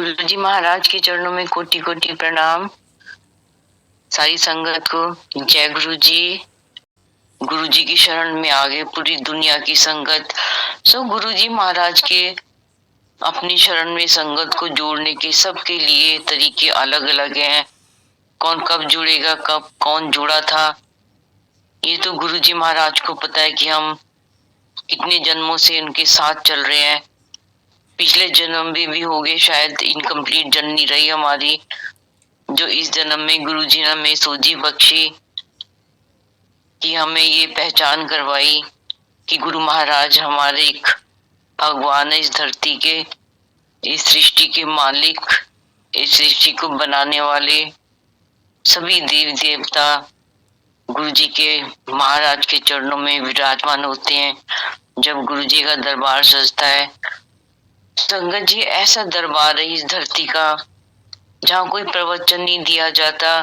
गुरु जी महाराज के चरणों में कोटि कोटि प्रणाम। सारी संगत को जय गुरु जी। गुरु जी की शरण में आगे पूरी दुनिया की संगत सब गुरु जी महाराज के अपनी शरण में संगत को जोड़ने के सबके लिए तरीके अलग अलग हैं। कौन कब जुड़ेगा, कब कौन जुड़ा था, ये तो गुरु जी महाराज को पता है कि हम कितने जन्मों से उनके साथ चल रहे हैं। पिछले जन्म भी हो गए, शायद इनकम्प्लीट जर्नी रही हमारी, जो इस जन्म में गुरु जी ने हमें सोझी बख्शी कि हमें ये पहचान करवाई कि गुरु महाराज हमारे एक भगवान है, इस धरती के, इस सृष्टि के मालिक, इस सृष्टि को बनाने वाले सभी देव देवता गुरु जी के महाराज के चरणों में विराजमान होते हैं। जब गुरु जी का दरबार सजता है, संगत जी ऐसा दरबार है इस धरती का जहाँ कोई प्रवचन नहीं दिया जाता,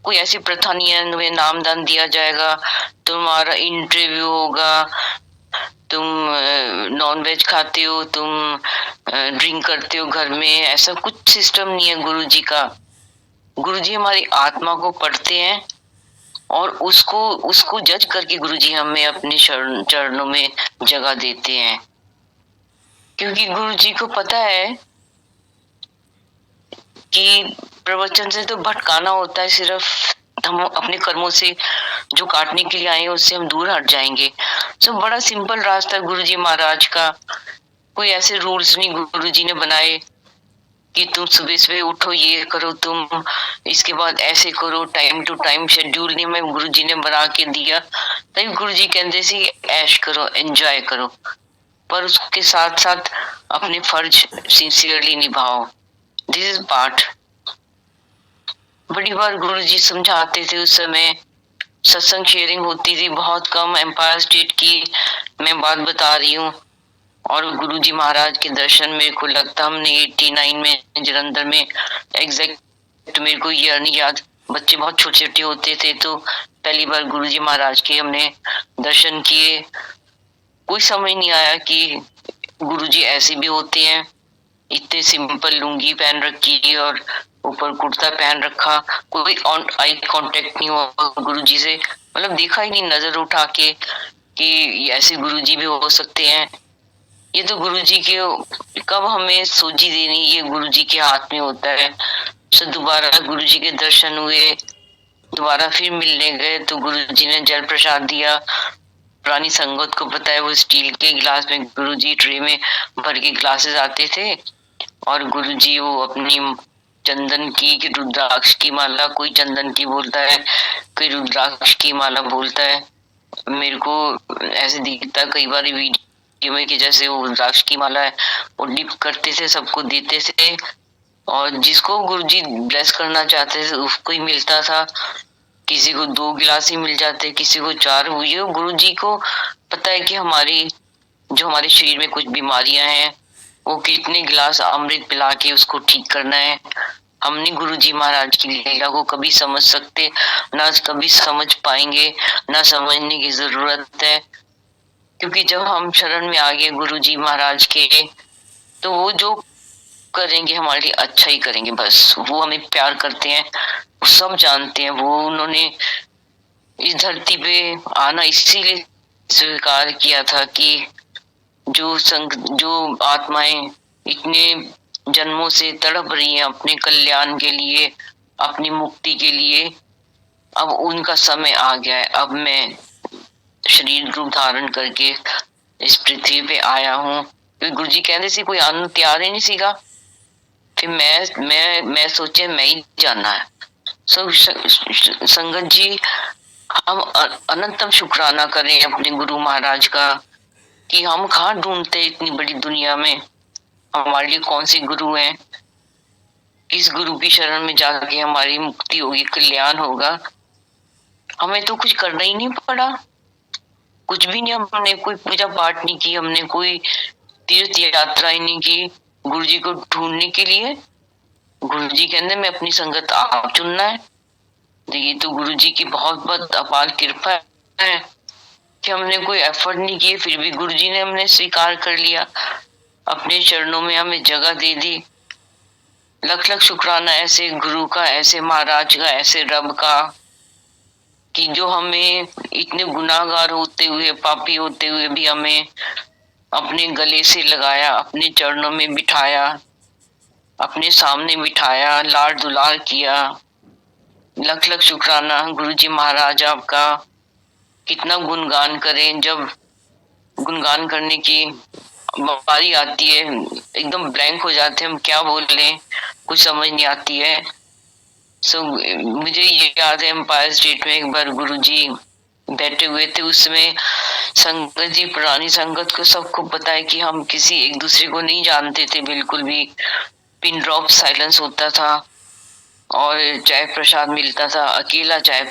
कोई ऐसी प्रथा नहीं है तुम्हें नामदान दिया जाएगा, तुम्हारा इंटरव्यू होगा, तुम नॉन वेज खाते हो, तुम ड्रिंक करते हो घर में, ऐसा कुछ सिस्टम नहीं है गुरु जी का। गुरु जी हमारी आत्मा को पढ़ते हैं और उसको जज करके गुरु जी हमें अपने चरणों में जगह देते हैं, क्योंकि गुरु जी को पता है कि प्रवचन से तो भटकाना होता है, सिर्फ हम अपने कर्मों से जो काटने के लिए आए हैं उससे हम दूर हट जाएंगे। तो बड़ा सिंपल रास्ता है गुरु जी महाराज का। कोई ऐसे रूल्स नहीं गुरु जी ने बनाए कि तुम सुबह सुबह उठो, ये करो, तुम इसके बाद ऐसे करो, टाइम टू टाइम शेड्यूल नहीं मैं गुरु जी ने बना के दिया। तभी गुरु जी कहते सी ऐश करो, एंजॉय करो, पर उसके साथ साथ अपने फर्ज सिंसियरली निभाओ। This is part. बड़ी बार गुरु जी समझाते थे, उस समय सत्संग शेयरिंग होती थी बहुत कम, एम्पायर स्टेट की मैं बात बता रही हूँ। और गुरु जी महाराज के दर्शन मेरे को लगता हमने 89 में जलंधर में, एग्जैक्ट मेरे को ईयर नहीं याद, बच्चे बहुत छोटे छोटे होते थे, तो पहली बार गुरु जी महाराज के हमने दर्शन किए। कोई समझ नहीं आया कि गुरु जी ऐसे भी होते हैं। इतने सिंपल लुंगी पहन रखी और ऊपर कुर्ता पहन रखा, कोई आई कांटेक्ट नहीं हुआ गुरु जी से, मतलब देखा ही नहीं नजर उठा के कि ऐसे गुरु जी भी हो सकते हैं। ये तो गुरु जी के कब हमें सोझी देनी, ये गुरु जी के हाथ में होता है। तो दोबारा गुरु जी के दर्शन हुए, दोबारा फिर मिलने गए तो गुरु जी ने जल प्रसाद दिया। पुरानी संगत को पता है वो स्टील के गिलास में गुरु जी ट्रे में भर के ग्लासेस आते थे और गुरु जी वो अपनी चंदन की रुद्राक्ष की माला, कोई चंदन की बोलता है, कोई रुद्राक्ष की माला बोलता है। मेरे को ऐसे दिखता कई बार वीडियो में कि जैसे वो रुद्राक्ष की माला है, वो डिप करते थे, सबको देते थे और जिसको गुरुजी ब्लेस करना चाहते थे उसको ही मिलता था। किसी को 2 गिलास ही मिल जाते, किसी को 4 हुई। गुरुजी को पता है कि हमारे शरीर में कुछ बीमारियां हैं, वो कितने गिलास अमृत पिला के उसको ठीक करना है। हमने गुरुजी महाराज की लीला को कभी समझ सकते, ना कभी समझ पाएंगे, ना समझने की जरूरत है, क्योंकि जब हम शरण में आ गए गुरुजी महाराज के तो वो जो करेंगे हमारे लिए अच्छा ही करेंगे। बस वो हमें प्यार करते हैं, सब जानते हैं। वो उन्होंने इस धरती पे आना इसीलिए स्वीकार किया था कि जो आत्माएं इतने जन्मों से तड़प रही हैं अपने कल्याण के लिए, अपनी मुक्ति के लिए, अब उनका समय आ गया है। अब मैं शरीर रूप धारण करके इस पृथ्वी पे आया हूँ। क्योंकि गुरु जी कहते सी कोई आने तैयार ही नहीं सीगा, फिर मैं सोचे मैं ही जाना है। संगत जी हम अनंतम शुक्राना करें अपने गुरु महाराज का कि हम कहाँ ढूंढते इतनी बड़ी दुनिया में, हमारे लिए कौन से गुरु हैं, किस गुरु की शरण में जाके हमारी मुक्ति होगी, कल्याण होगा। हमें तो कुछ करना ही नहीं पड़ा, कुछ भी नहीं, हमने कोई पूजा पाठ नहीं की, हमने कोई तीर्थ यात्रा ही नहीं की गुरु जी को ढूंढने के लिए। गुरु जी कहते मैं अपनी संगत आप चुनना है। ये तो गुरु जी की बहुत बहुत अपार कृपा है कि हमने कोई एफर्ट नहीं किए, फिर भी गुरु जी ने हमने स्वीकार कर लिया, अपने चरणों में हमें जगह दे दी। लख लख शुक्राना ऐसे गुरु का, ऐसे महाराज का, ऐसे रब का, कि जो हमें इतने गुनाहगार होते हुए, पापी होते हुए भी हमें अपने गले से लगाया, अपने चरणों में बिठाया, अपने सामने बिठाया, लाड दुलार किया। लख लख शुक्राना गुरु जी महाराज आपका। कितना गुणगान करें, जब गुणगान करने की बारी आती है एकदम ब्लैंक हो जाते हैं, हम क्या बोल रहे कुछ समझ नहीं आती है। मुझे ये याद है एम्पायर स्टेट में एक बार गुरुजी बैठे हुए थे, उसमें संगत जी, पुरानी संगत को सबको पता है कि हम किसी एक दूसरे को नहीं जानते थे बिल्कुल भी। पिन ड्रॉप साइलेंस होता था और चाय प्रसाद मिलता था, अकेला चाय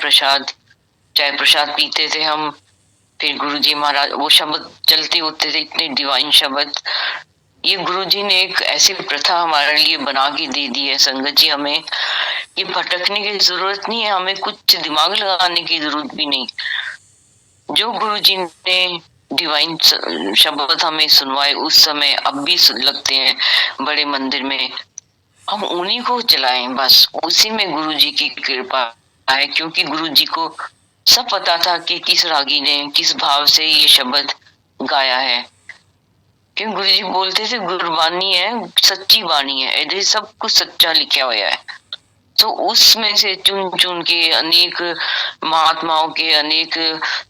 प्रसाद पीते थे हम। फिर गुरुजी महाराज वो शब्द चलते होते थे, इतने डिवाइन शब्द। ये गुरुजी ने एक ऐसी प्रथा हमारे लिए बना के दे दी है संगत जी, हमें ये भटकने की जरूरत नहीं है, हमें कुछ दिमाग लगाने की जरूरत भी नहीं। जो गुरुजी ने डिवाइन शब्द हमें सुनवाए उस समय, अब भी लगते हैं बड़े मंदिर में, हम उन्हीं को चलाएं बस। उसी में गुरुजी की कृपा है, क्योंकि गुरुजी को सब पता था कि किस रागी ने किस भाव से ये शब्द गाया है। क्योंकि गुरुजी बोलते थे गुरबानी है, सच्ची वाणी है, इधर सब कुछ सच्चा लिखा हुआ है। तो उसमें से चुन चुन के अनेक महात्माओं के, अनेक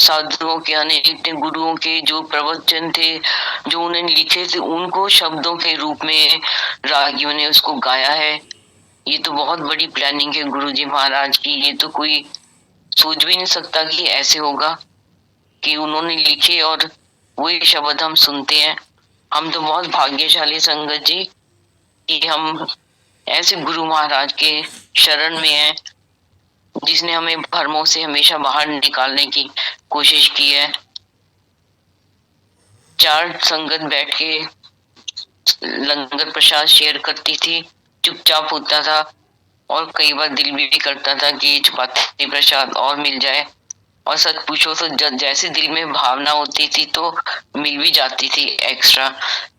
साधुओं के, अनेक गुरुओं के जो प्रवचन थे, जो उन्होंने लिखे थे, उनको शब्दों के रूप में रागियों ने उसको गाया है। ये तो बहुत बड़ी प्लानिंग है गुरुजी महाराज की। ये तो कोई सोच भी नहीं सकता कि ऐसे होगा कि उन्होंने लिखे और वही शब्द हम सुनते हैं। हम तो बहुत भाग्यशाली संगत जी कि हम ऐसे गुरु महाराज के शरण में हैं, जिसने हमें भरमों से हमेशा बाहर निकालने की कोशिश की है। चार संगत बैठ के लंगर प्रसाद शेयर करती थी, चुपचाप होता था, और कई बार दिल भी करता था कि चपाती प्रसाद और मिल जाए। और सच पूछो तो जैसे दिल में भावना होती थी तो मिल भी जाती थी एक्स्ट्रा।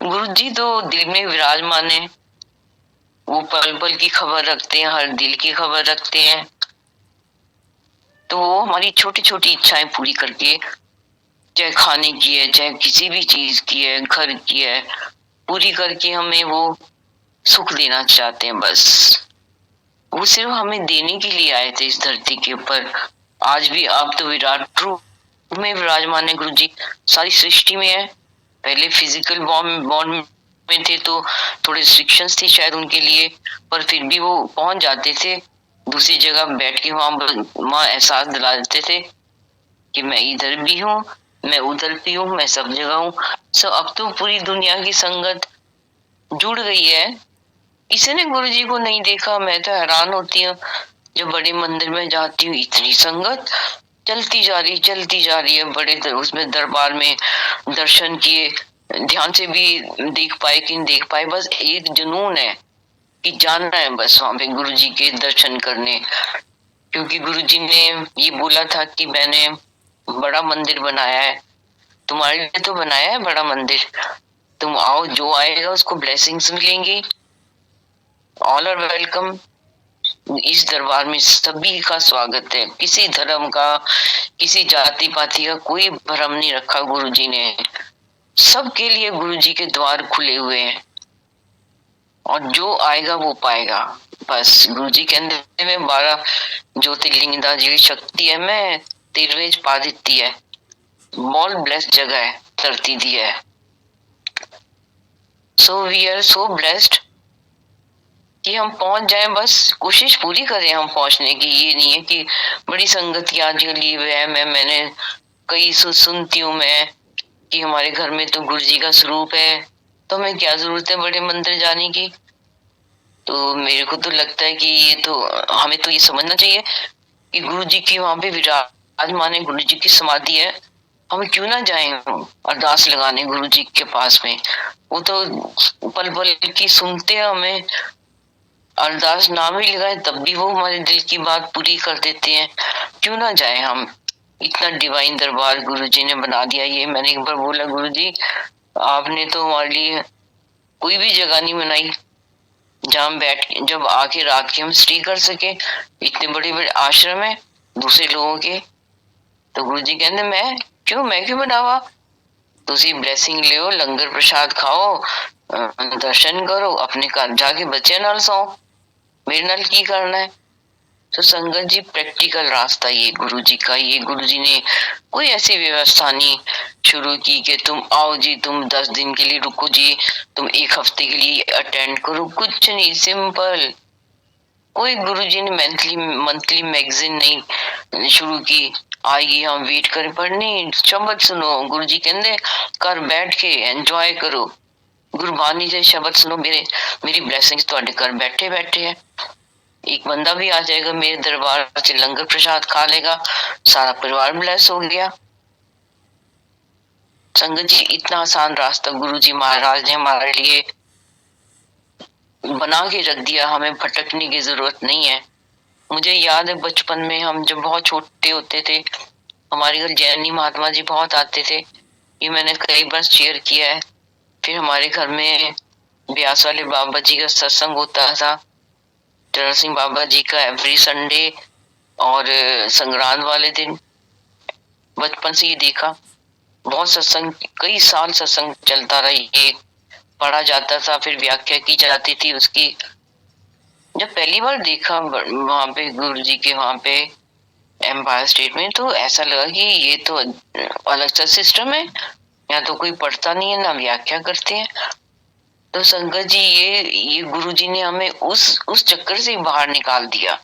गुरुजी तो दिल में विराजमान है, वो पल पल की खबर रखते हैं, हर दिल की खबर रखते हैं। तो वो हमारी छोटी छोटी इच्छाएं पूरी करके, चाहे खाने की है, चाहे किसी भी चीज की है, घर की है, पूरी करके हमें वो सुख देना चाहते हैं बस। वो सिर्फ हमें देने के लिए आए थे इस धरती के ऊपर। आज भी आप तो विराट रूप में विराजमान है गुरु जी, सारी सृष्टि में है। पहले फिजिकल बॉन्ड में थे तो थोड़े रिस्ट्रिक्शंस थी शायद उनके लिए, पर फिर भी वो पहुंच जाते थे दूसरी जगह बैठ के, वहां एहसास दिला देते थे कि मैं इधर भी हूँ, मैं उधर भी हूँ, मैं सब जगह हूँ। अब तो पूरी दुनिया की संगत जुड़ गई है। किसी ने गुरु जी को नहीं देखा, मैं तो हैरान होती हूँ जब बड़े मंदिर में जाती हूँ, इतनी संगत चलती जा रही है। बड़े उसमें दरबार में दर्शन किए, ध्यान से भी देख पाए कि नहीं देख पाए, बस एक जुनून है कि जाना है बस वहां पे गुरु जी के दर्शन करने। क्योंकि गुरु जी ने ये बोला था कि मैंने बड़ा मंदिर बनाया है, तुम्हारे लिए तो बनाया है बड़ा मंदिर, तुम आओ, जो आएगा उसको ब्लेसिंग्स मिलेंगी, ऑल आर वेलकम। इस दरबार में सभी का स्वागत है, किसी धर्म का, किसी जाति पाति का कोई भ्रम नहीं रखा गुरुजी ने। सबके लिए गुरुजी के द्वार खुले हुए हैं, और जो आएगा वो पाएगा बस। गुरुजी कहते में 12 ज्योतिर्लिंग की शक्ति है, मैं 13वें पा देती है। बहुत ब्लेस्ड जगह है, धरती दी है। So we are so blessed कि हम पहुंच जाए, बस कोशिश पूरी करें हम पहुंचने की। ये नहीं है कि बड़ी संगत आजकल मैंने कई सुनती हूँ मैं कि हमारे घर में तो गुरु जी का स्वरूप है, तो हमें क्या जरूरत है बड़े मंदिर जाने की। तो मेरे को तो लगता है कि ये तो हमें तो ये समझना चाहिए कि गुरु जी की वहां पे विराजमान है, गुरु जी की समाधि है, हम क्यों ना जाएं अरदास लगाने गुरु जी के पास में। वो तो पल पल की सुनते हैं, हमें अरदास नाम ही लगाए तब भी वो हमारे दिल की बात पूरी कर देते हैं। क्यों ना जाए हम, इतना डिवाइन दरबार गुरुजी ने बना दिया। ये मैंने एक बार बोला, गुरुजी आपने तो हमारे लिए कोई भी जगह नहीं बनाई, जहाँ बैठ जब आके रात के हम स्टे कर सके। इतने बड़े बड़े आश्रम है दूसरे लोगों के। तो गुरु जी कहते मैं क्यों बनावा, तुसी ब्लेसिंग लियो, लंगर प्रसाद खाओ, दर्शन करो, अपने घर जाके बच्चे नाल सो, मेरे नाल की करना है। तो संगत जी प्रैक्टिकल रास्ता ये गुरु जी का। ये गुरु जी ने कोई ऐसी व्यवस्था नहीं शुरू की कि तुम आओ जी, तुम 10 दिन के लिए रुको जी, तुम 1 हफ्ते के लिए अटेंड करो, कुछ नहीं, सिंपल। कोई गुरु जी ने मंथली मैगजीन नहीं शुरू की, आएगी हम वेट करें, पर नहीं, शब्द सुनो। गुरु जी कहते घर बैठ के एंजॉय करो, गुरबानी से शब्द सुनो, मेरी ब्लेसिंग्स ਤੁਹਾਡੇ घर बैठे बैठे है। एक बंदा भी आ जाएगा मेरे दरबार से, लंगर प्रसाद खा लेगा, सारा परिवार ब्लेस हो गया। संगत जी इतना आसान रास्ता गुरु जी महाराज ने हमारे लिए बना के रख दिया, हमें भटकने की जरूरत नहीं है। मुझे याद है बचपन में हम जब बहुत छोटे होते थे, हमारे घर जैनी महात्मा जी बहुत आते थे, ये मैंने कई बार शेयर किया है। फिर हमारे घर में ब्यास वाले बाबा जी का सत्संग होता था, चरण सिंह बाबा जी का एवरी संडे, और संक्रांत वाले दिन। बचपन से ही देखा, बहुत सत्संग, कई साल सत्संग चलता रहा, ये पढ़ा जाता था, फिर व्याख्या की जाती थी उसकी। जब पहली बार देखा वहां पे गुरु जी के, वहां पे एम्पायर स्टेट में, तो ऐसा लगा कि ये तो अलग सा सिस्टम है, यहाँ तो कोई पढ़ता नहीं है ना व्याख्या करते हैं। तो संगत जी ये गुरु जी ने हमें उस चक्कर से बाहर निकाल दिया।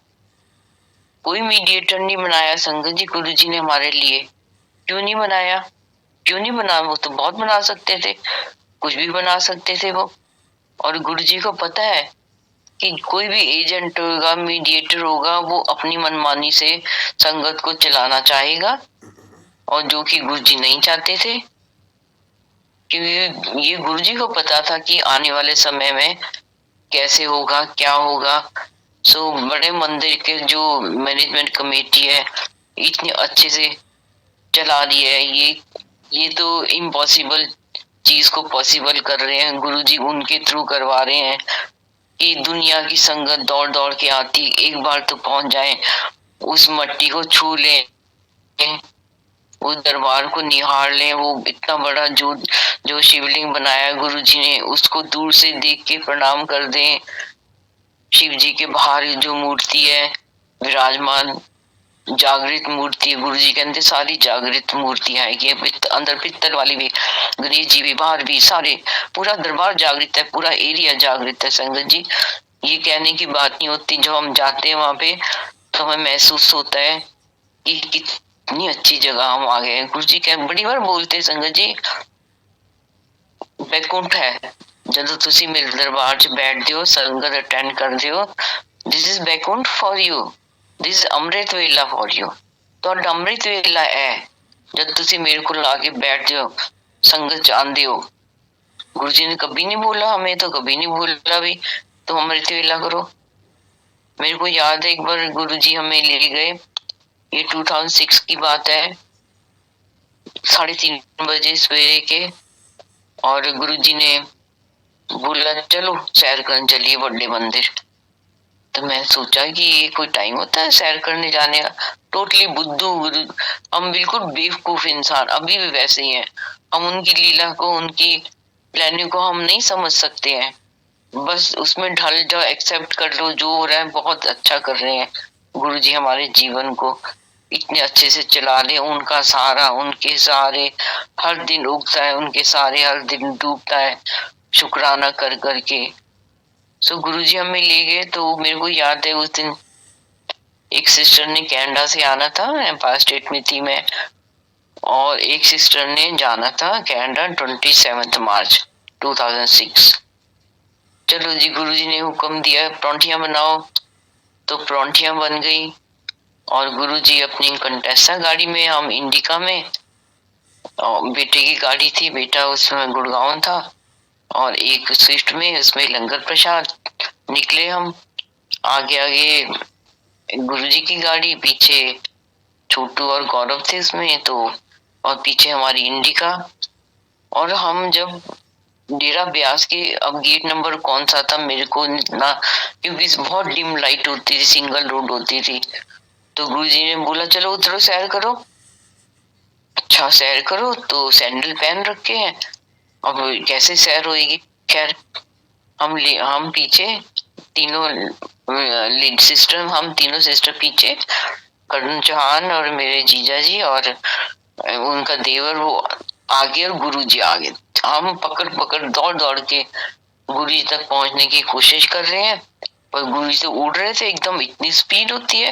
कोई मीडिएटर नहीं बनाया संगत जी गुरु जी ने हमारे लिए। क्यों नहीं बनाया? क्यों नहीं बना? वो तो बहुत बना सकते थे, कुछ भी बना सकते थे वो। और गुरु जी को पता है कि कोई भी एजेंट होगा, मीडिएटर होगा, वो अपनी मनमानी से संगत को चलाना चाहेगा, और जो कि गुरु जी नहीं चाहते थे। क्योंकि ये गुरु जी को पता था कि आने वाले समय में कैसे होगा, क्या होगा। सो बड़े मंदिर के जो मैनेजमेंट कमेटी है इतने अच्छे से चला रही है, ये तो इम्पॉसिबल चीज को पॉसिबल कर रहे हैं गुरु जी, उनके थ्रू करवा रहे हैं कि दुनिया की संगत दौड़ दौड़ के आती, एक बार तो पहुंच जाए, उस मट्टी को छू ले, उस दरबार को निहार ले। वो इतना बड़ा जो शिवलिंग बनाया गुरु जी ने, उसको दूर से देख के प्रणाम कर दें। शिव जी के बाहर जो मूर्ति है विराजमान, जागृत मूर्ति, गुरु जी कहते सारी जागृत मूर्तियां है। ये अंदर पित्तल वाली भी, गणेश जी भी, बाहर भी, सारे पूरा दरबार जागृत है, पूरा एरिया जागृत है। संगत जी ये कहने की बात नहीं होती, जब हम जाते हैं वहां पे तो हमें महसूस होता है कि कितनी अच्छी जगह हम आ गए। गुरु जी कह बड़ी बार बोलते संगत जी, बैकुंठ है ਜਦੋਂ ਤੁਸੀਂ ਮੇਰੇ ਦਰਬਾਰ 'ਚ ਬੈਠਦੇ ਹੋ, ਸੰਗਤ ਅਟੈਂਡ ਕਰਦੇ ਹੋ, this is Baikunth for you, this is Amrit Vela for you. ਤੁਹਾਡਾ ਅੰਮ੍ਰਿਤ ਵੇਲਾ ਹੈ जब ਤੁਸੀਂ मेरे को आके बैठते हो, संगत च आंदे हो। गुरु जी ने कभी नहीं बोला, हमें तो कभी नहीं बोला भी तुम अमृत वेला करो। मेरे को याद है एक बार गुरु जी हमें ले गए, ये 2006 की बात है, 3:30 बजे सवेरे के, और गुरु जी ने बोला चलो सैर करने चलिए बड़े मंदिर। तो मैं सोचा कि ये कोई टाइम होता है सैर करने जाने का, टोटली बुद्धू गुरु, हम बिल्कुल बेवकूफ इंसान, अभी भी वैसे ही हैं। हम उनकी लीला को, उनकी प्लानिंग को हम नहीं समझ सकते हैं, बस उसमें ढल जाओ, एक्सेप्ट कर लो, जो हो रहा है बहुत अच्छा कर रहे हैं। गुरु जी हमारे जीवन को इतने अच्छे से चला रहे, उनका सहारा, उनके सहारे हर दिन उगता है, उनके सहारे हर दिन डूबता है, शुक्राना कर करके। सो गुरु जी हमें ले गए। तो मेरे को याद है उस दिन एक सिस्टर ने कनाडा से आना था, एम्पायर स्टेट में थी मैं, और एक सिस्टर ने जाना था कनाडा 27 मार्च 2006। चलो जी गुरु जी ने हुक्म दिया परौंठियां बनाओ, तो परौंठियां बन गई, और गुरु जी अपनी कंटेसा गाड़ी में, हम इंडिका में, और बेटे की गाड़ी थी, बेटा उसमें गुड़गांव था, और एक स्विफ्ट में, उसमें लंगर प्रसाद। निकले हम, आगे आगे गुरु जी की गाड़ी, पीछे छोटू और गौरव थे उसमें, तो और पीछे हमारी इंडिका। और हम जब डेरा ब्यास के अब गेट नंबर कौन सा था मेरे को इतना, क्योंकि बहुत डिम लाइट होती थी, सिंगल रोड होती थी। तो गुरुजी ने बोला चलो उतरो सैर करो। अच्छा सैर करो, तो सैंडल पहन रखे हैं, अब कैसे सैर होएगी। खैर हम पीछे तीनों सिस्टर, हम तीनों सिस्टर पीछे, करण चौहान और मेरे जीजा जी और उनका देवर वो आगे और गुरुजी आगे। हम पकड़ पकड़ दौड़ दौड़ के गुरुजी तक पहुंचने की कोशिश कर रहे हैं, पर गुरुजी तो उड़ रहे थे एकदम, इतनी स्पीड होती है।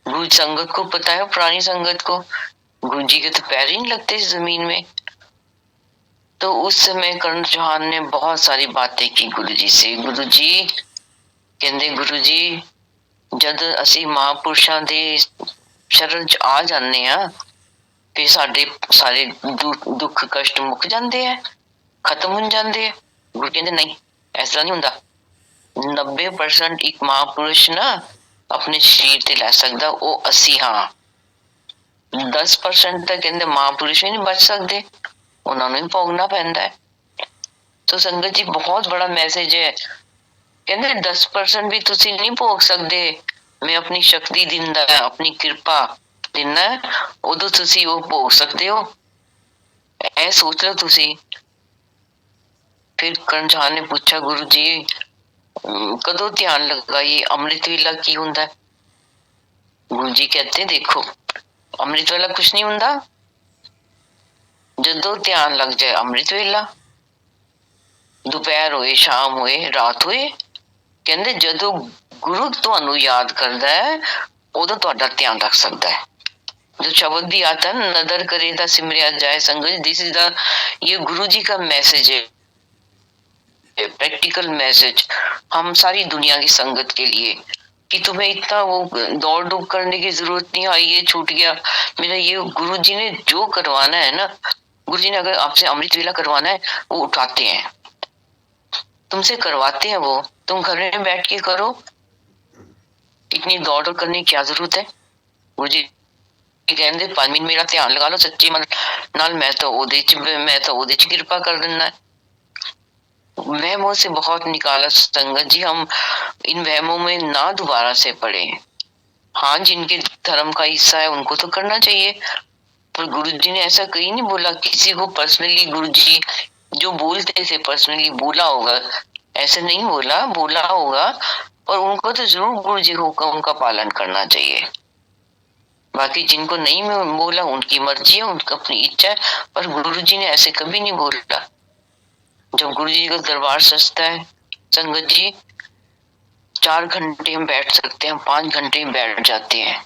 गुरु संगत को पता है, पुरानी संगत को, गुरुजी के तो पैर ही नहीं लगते जमीन में। तो उस समय करण चौहान ने बहुत सारी बातें की गुरुजी से। गुरुजी कहते, गुरुजी जद ਅਸੀਂ ਮਹਾਂਪੁਰਸ਼ਾਂ ਦੇ ਸ਼ਰਨ ਚ ਆ ਜਾਂਦੇ ਆ ਤੇ ਸਾਡੇ ਸਾਰੇ ਦੁੱਖ ਕਸ਼ਟ ਮੁੱਕ ਜਾਂਦੇ ਆ, ਖਤਮ ਹੋ ਜਾਂਦੇ ਆ। ਗੁਰੂ ਕਹਿੰਦੇ ਨਹੀਂ, ਐਸਾ ਨਹੀਂ ਹੁੰਦਾ। 90% ਇੱਕ ਮਹਾਂਪੁਰਸ਼ ਨਾ ਆਪਣੇ ਸਰੀਰ ਤੇ ਲੈ ਸਕਦਾ, ਉਹ ਅਸੀਂ ਹਾਂ। 10% ਤਾਂ ਕਹਿੰਦੇ ਮਹਾਂਪੁਰਸ਼ ਵੀ ਨਹੀਂ ਬਚ ਸਕਦੇ, ਉਹਨਾਂ ਨੂੰ ਹੀ ਭੋਗਣਾ ਪੈਂਦਾ ਹੈ। तो संगत जी बहुत बड़ा मैसेज है। कहते 10% भी तुसी नहीं भोग सकते, मैं अपनी शक्ति दिंदा, अपनी कृपा दिना, उदो तुसी वो भोग सकते हो। ऐ सोच लो तुसी। फिर करण चौहान ने पूछा, गुरु जी कदों ध्यान लगाइए, अमृत वेला की हुंदा? गुरु जी कहते देखो, अमृत वेला कुछ नहीं हुंदा, जदों ध्यान लग जाए अमृत वेला, दोपहर होए, शाम होए, रात होए, ਕਹਿੰਦੇ ਜਦੋਂ ਗੁਰੂ ਤੁਹਾਨੂੰ ਯਾਦ ਕਰਦਾ ਹੈ ਉਦੋਂ ਤੁਹਾਡਾ ਧਿਆਨ ਰੱਖ ਸਕਦਾ ਹੈ। जो शब्द भी आता है, नदर करे ता सिमरिया जाए संगत, दिस इज द, ये गुरु जी का मैसेज है, प्रैक्टिकल मैसेज हम सारी दुनिया की संगत के लिए, कि तुम्हें इतना वो दौड़ धूप करने की जरूरत नहीं। आई ये छूट गया मेरा, ये गुरु जी ने जो करवाना है ना, गुरु जी ने अगर आपसे अमृत वेला करवाना है, वो उठाते हैं, तुमसे करवाते हैं वो, तुम घर में बैठ के करो, इतनी दौड़ करने की क्या जरूरत है। गुरु जी कहते 5 मिनट मेरा ध्यान लगा लो सच्चे मन नाल, मैं तो ओदे च कृपा कर देना है। वहमों से बहुत निकाला संगत जी, हम इन वहमों में ना दोबारा से पड़े। हाँ, जिनके धर्म का हिस्सा है उनको तो करना चाहिए, पर गुरु जी ने ऐसा कहीं नहीं बोला किसी को पर्सनली। गुरु जी जो बोलते थे पर्सनली बोला होगा, ऐसे नहीं बोला, बोला होगा, और उनको तो जरूर गुरु जी हुक्म का पालन करना चाहिए। बाकी जिनको नहीं बोला उनकी मर्जी है, उनकी अपनी इच्छा है, पर गुरु जी ने ऐसे कभी नहीं बोला। जब गुरु जी का दरबार सजता है संगत जी, 4 घंटे हम बैठ सकते हैं, 5 घंटे बैठ जाते हैं,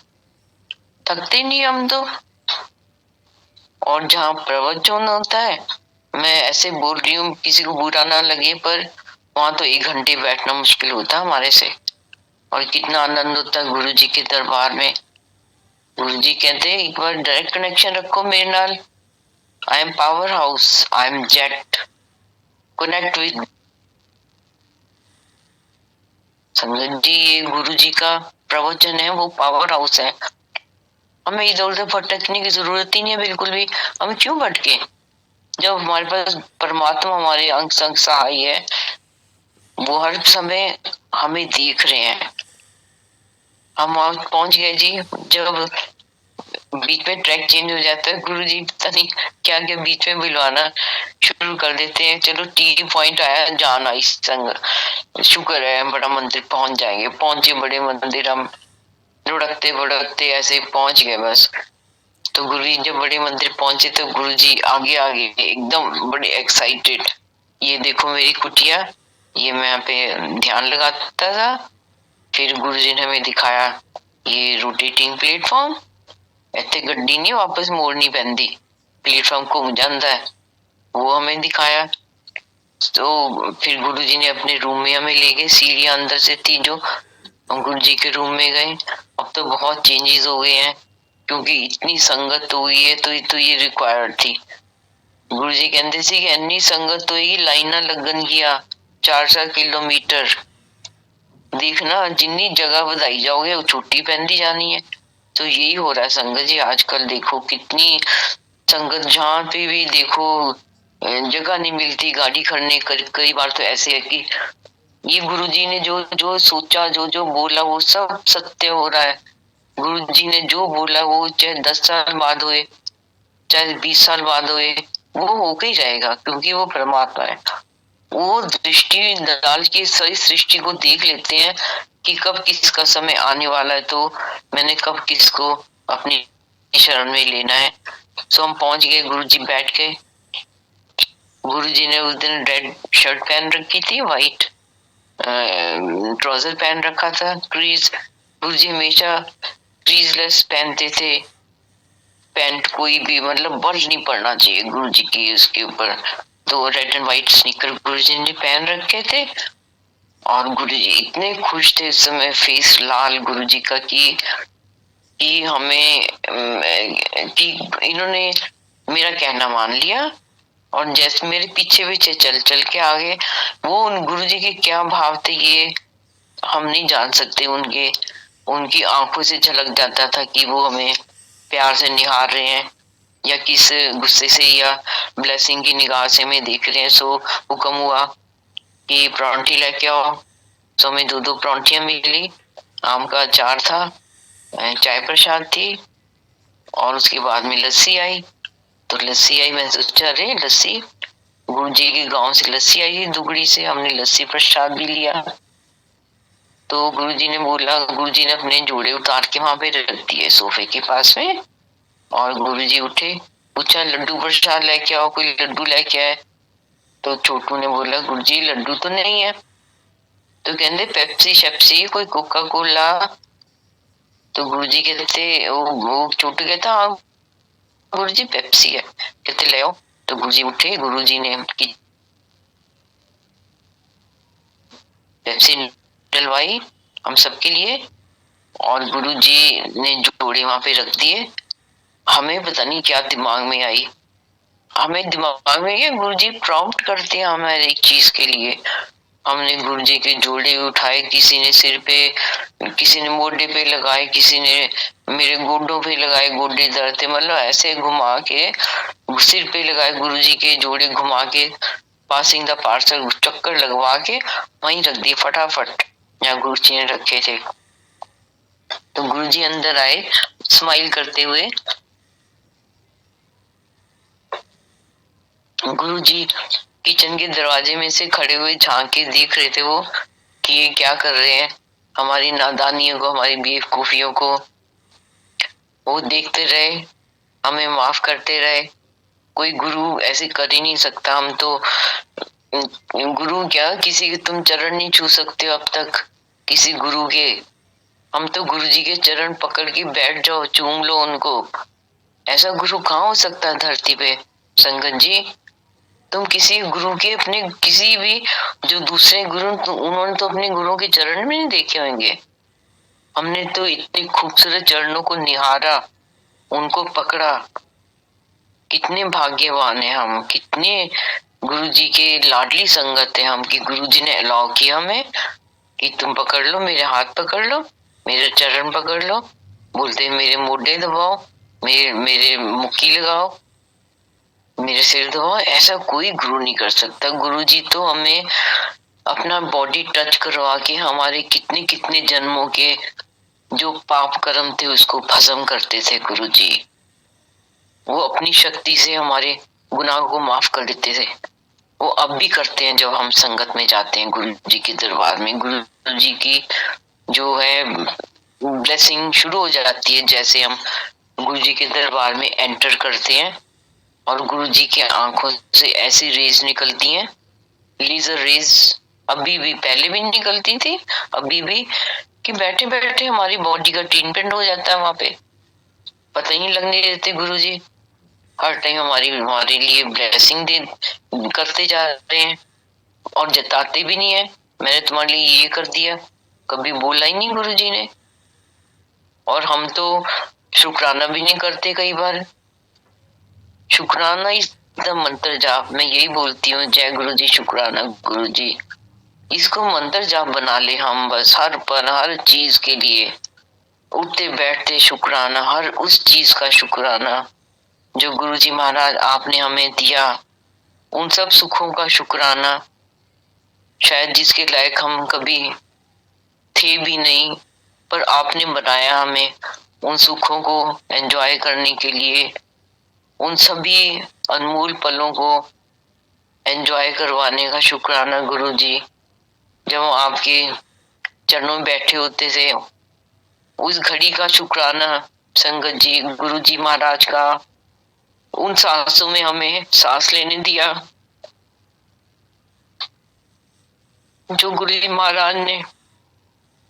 थकते नहीं हम तो। और जहाँ प्रवचन होता है, मैं ऐसे बोल रही हूँ किसी को बुरा ना लगे, पर वहां तो 1 घंटे बैठना मुश्किल होता हमारे से। और कितना आनंद होता है गुरु जी के दरबार में। गुरु जी कहते हैं एक बार डायरेक्ट कनेक्शन रखो मेरे नाल, I am power house, I am jet, connect with. संगत जी ये गुरु जी का प्रवचन है, वो पावर हाउस है। हमें इधर उधर भटकने की जरूरत ही नहीं है बिल्कुल भी। हम क्यों भटके जब हमारे पास परमात्मा हमारे अंग संग सहाय है, वो हर समय हमें देख रहे हैं। हम वहां पहुंच गए जी, जब बीच में ट्रैक चेंज हो जाता है, गुरु जी पता नहीं क्या क्या बीच में बुलवाना शुरू कर देते हैं। चलो टी पॉइंट आया, जान आई संग, शुक्र है बड़ा मंदिर पहुंच जाएंगे। पहुंचे बड़े मंदिर, हम लुढ़कते भुड़कते ऐसे पहुंच गए बस। तो गुरु जी जब बड़े मंदिर पहुंचे तो गुरु जी आगे आगे एकदम बड़े एक्साइटेड, ये देखो मेरी कुटिया, ये मैं यहाँ पे ध्यान लगाता था। फिर गुरु जी ने हमें दिखाया ये रोटेटिंग प्लेटफॉर्म, इतने गड्डी नहीं वापस मोड़नी पैंदी, प्लेटफॉर्म घूम जाता है, वो हमें दिखाया। तो फिर गुरु जी ने अपने रूम में हमें ले गए, सीढ़ियां अंदर से थी जो, हम गुरु जी के रूम में गए। अब तो बहुत चेंजेस हो गए हैं, क्योंकि इतनी संगत हो गई है, तो ये रिक्वायर्ड थी। गुरु जी कहते सी कि इतनी संगत होगी, लाइना लगन गया 4-4 किलोमीटर। देखना जिन्नी जगह ਵਧਾਈ जाओगे वो छुट्टी पैंदी जानी है। तो यही हो रहा है संगत जी आजकल। देखो कितनी संगत, जहाँ पे भी देखो जगह नहीं मिलती गाड़ी खड़ने। कई बार तो ऐसे है कि ये गुरुजी ने जो जो सोचा, जो जो बोला वो सब सत्य हो रहा है। गुरुजी ने जो बोला वो चाहे 10 साल बाद हुए, चाहे 20 साल बाद हुए, वो होके ही रहेगा, क्योंकि वो परमात्मा है। वो दृष्टि डाल के सारी सृष्टि को देख लेते हैं कि कब किसका समय आने वाला है, तो मैंने कब किसको अपनी शरण में लेना है। सो हम पहुंच गए, गुरुजी बैठ गए। गुरुजी ने उस दिन रेड शर्ट पहन रखी थी, व्हाइट ट्राउजर पहन रखा था क्रीज। गुरुजी हमेशा क्रीजलेस पहनते थे पैंट, कोई भी मतलब बल्ट नहीं पड़ना चाहिए गुरुजी की उसके ऊपर। तो रेड एंड व्हाइट स्नीकर गुरुजी ने पहन रखे थे। और गुरुजी इतने खुश थे इस समय, फेस लाल गुरुजी का कि हमें कि इन्होंने मेरा कहना मान लिया और जैसे मेरे पीछे पीछे चल चल के आगे। वो उन गुरुजी के क्या भाव थे ये हम नहीं जान सकते। उनकी आंखों से झलक जाता था कि वो हमें प्यार से निहार रहे हैं या किस गुस्से से या ब्लेसिंग की निगाह से हमें देख रहे हैं। सो हुक्म हुआ कि परांठी लेके आओ। सो हमें 2-2 परांठियां मिली, आम का अचार था, चाय प्रसाद थी और उसके बाद में लस्सी आई। तो लस्सी आई, मैं सोचा अरे लस्सी, गुरुजी के गांव से लस्सी आई है दुगड़ी से, हमने लस्सी प्रसाद भी लिया। तो गुरुजी ने बोला, गुरुजी ने अपने जोड़े उतार के वहां पे रख दिए सोफे के पास में। और गुरुजी उठे, पूछा लड्डू प्रसाद लेके आओ, कोई लड्डू लेके आए। तो छोटू ने बोला गुरुजी लड्डू तो नहीं है। तो कहते पेप्सी शेप्सी कोई कोका कोला। तो गुरुजी कहते वो छोटू कहता हाँ गुरुजी पेप्सी है। कहते ले आओ। तो गुरुजी उठे, गुरुजी ने पेप्सी डलवाई हम सबके लिए और गुरुजी ने जोड़े वहां पे रख दिए। हमें पता नहीं क्या दिमाग में आई, हमें दिमाग में क्या गुरुजी प्रॉम्प्ट करते हैं हमें एक चीज के लिए। हमने गुरुजी के जोड़े उठाए, किसी ने सिर पे, किसी ने मोढे पे लगाए, किसी ने मेरे गोडों पे लगाए, गोडे दर्द थे, मतलब ऐसे घुमा के सिर पे लगाए गुरुजी के जोड़े, घुमा के पासिंग द पार्सल चक्कर लगवा के वहीं रख दिए फटाफट जहाँ गुरुजी ने रखे थे। तो गुरुजी अंदर आए स्माइल करते हुए। गुरुजी किचन के दरवाजे में से खड़े हुए झांक के देख रहे थे वो कि ये क्या कर रहे हैं, हमारी नादानियों को, हमारी बेवकूफियों को वो देखते रहे, हमें माफ करते रहे। कोई गुरु ऐसे कर ही नहीं सकता। हम तो गुरु क्या, किसी के तुम चरण नहीं छू सकते हो अब तक किसी गुरु के। हम तो गुरुजी के चरण पकड़ के बैठ जाओ, चूम लो उनको। ऐसा गुरु कहाँ हो सकता है धरती पे संगत जी। तुम किसी गुरु के अपने किसी भी जो दूसरे गुरु उन्होंने तो अपने गुरुओं के चरण में नहीं देखे होंगे। हमने तो इतने खूबसूरत चरणों को निहारा, उनको पकड़ा। कितने भाग्यवान है हम, कितने गुरुजी के लाडली संगत है हम कि गुरुजी ने अलाउ किया हमें कि तुम पकड़ लो, मेरे हाथ पकड़ लो, मेरे चरण पकड़ लो। बोलते मेरे मोढे दबाओ, मेरे मुक्की लगाओ, मेरे सिर दबाओ। ऐसा कोई गुरु नहीं कर सकता। गुरुजी तो हमें अपना बॉडी टच करवा के हमारे कितने कितने जन्मों के जो पाप कर्म थे उसको भस्म करते थे गुरुजी। वो अपनी शक्ति से हमारे गुनाह को माफ कर देते थे। वो अब भी करते हैं जब हम संगत में जाते हैं गुरुजी के दरबार में। गुरुजी की जो है ब्लेसिंग शुरू हो जाती है जैसे हम गुरुजी के दरबार में एंटर करते हैं। और गुरुजी की आंखों से ऐसी रेज निकलती हैं, लेजर रेज, अभी भी, पहले भी निकलती थी, अभी भी, कि बैठे बैठे हमारी बॉडी का ट्रीटमेंट हो जाता है वहां पे, पता ही नहीं लगने देते गुरुजी। हर टाइम हमारे लिए ब्लेसिंग दे करते जा रहे हैं और जताते भी नहीं है मैंने तुम्हारे लिए ये कर दिया, कभी बोला ही नहीं गुरुजी ने। और हम तो शुक्राना भी नहीं करते कई बार। शुक्राना इस मंत्र जाप, मैं यही बोलती हूँ, जय गुरुजी, शुक्राना गुरुजी। इसको मंत्र जाप बना ले हम बस, हर पर हर चीज के लिए उठते बैठते शुक्राना, हर उस चीज का शुक्राना जो गुरुजी महाराज आपने हमें दिया, उन सब सुखों का शुक्राना, शायद जिसके लायक हम कभी थे भी नहीं, पर आपने बनाया हमें उन सुखों को एंजॉय करने के लिए, उन सभी अनमोल पलों को एंजॉय करवाने का शुक्राना गुरु जी। जब हम आपके चरणों में बैठे होते थे, उस घड़ी का शुक्राना संगत जी, गुरु जी महाराज का, उन सांसों में हमें सांस लेने दिया जो गुरु जी महाराज ने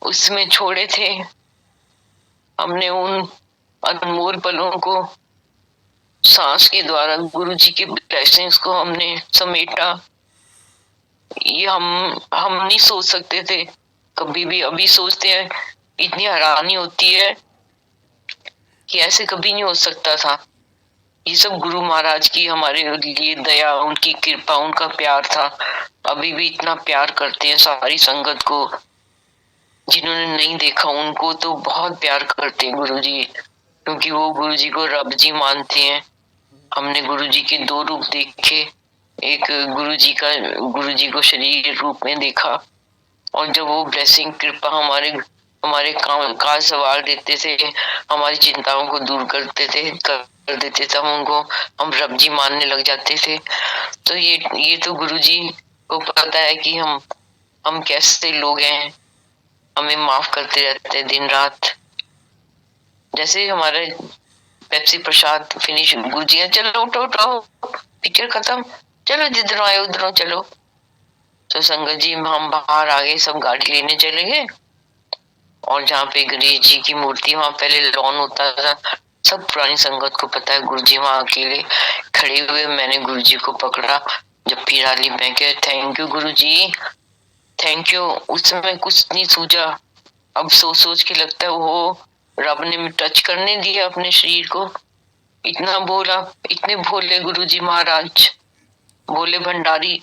उसमें छोड़े थे। हमने उन अनमोल पलों को सांस के द्वारा गुरु जी के ब्लेसिंग्स को हमने समेटा। ये हम नहीं सोच सकते थे कभी भी। अभी सोचते हैं, इतनी हैरानी होती है कि ऐसे कभी नहीं हो सकता था। ये सब गुरु महाराज की हमारे लिए दया, उनकी कृपा, उनका प्यार था। अभी भी इतना प्यार करते हैं सारी संगत को। जिन्होंने नहीं देखा उनको तो बहुत प्यार करते हैं गुरु जी, क्योंकि वो गुरु जी को रब जी मानते हैं। हमने गुरु जी के दो रूप देखे, एक गुरु जी को शरीर रूप में देखा, और जब वो ब्लेसिंग कृपा हमारे काज सवार देते थे, हमारी चिंताओं को दूर कर देते थे, हम रब जी मानने लग जाते थे। तो ये तो गुरु जी को पता है कि हम कैसे लोग हैं, हमें माफ करते रहते हैं दिन रात। जैसे हमारे पेप्सी प्रसाद फिनिश, गुरु जी चलो उठो उठो, पिक्चर खत्म, चलो जिधरों आए उधरों चलो। तो संगत जी हम बाहर आ गए, सब गाड़ी लेने चले गए, और जहाँ पे गणेश जी की मूर्ति, वहां पहले लॉन होता था, सब पुरानी संगत को पता है। गुरु जी वहां अकेले खड़े हुए, मैंने गुरु जी को पकड़ा, जब पी डाली, मैं कह thank you Guru ji, thank you. उस समय कुछ नहीं सूझा, अब सोच के लगता है वो रब ने टच करने दिया अपने शरीर को। इतना बोला, इतने भोले गुरु जी महाराज, भोले भंडारी,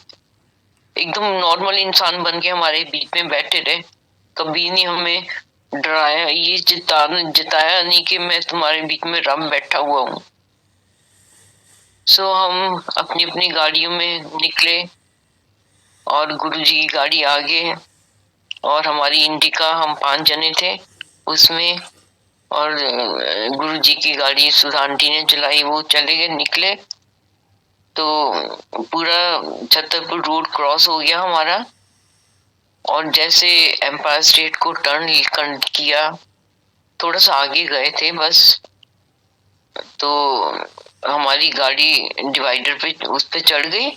एकदम नॉर्मल इंसान बन के हमारे बीच में बैठे रहे। कभी नहीं हमें डराया, ये जिताया नहीं कि मैं तुम्हारे बीच में रब बैठा हुआ हूँ। सो हम अपनी अपनी गाड़ियों में निकले, और गुरुजी की गाड़ी आगे, और हमारी इंडिका, हम 5 जने थे उसमें, और गुरुजी की गाड़ी सुधा आंटी ने चलाई, वो चले गए, निकले तो पूरा छतरपुर रोड क्रॉस हो गया हमारा। और जैसे एम्पायर स्टेट को टर्न किया, थोड़ा सा आगे गए थे बस, तो हमारी गाड़ी डिवाइडर पे उस पे चढ़ गई,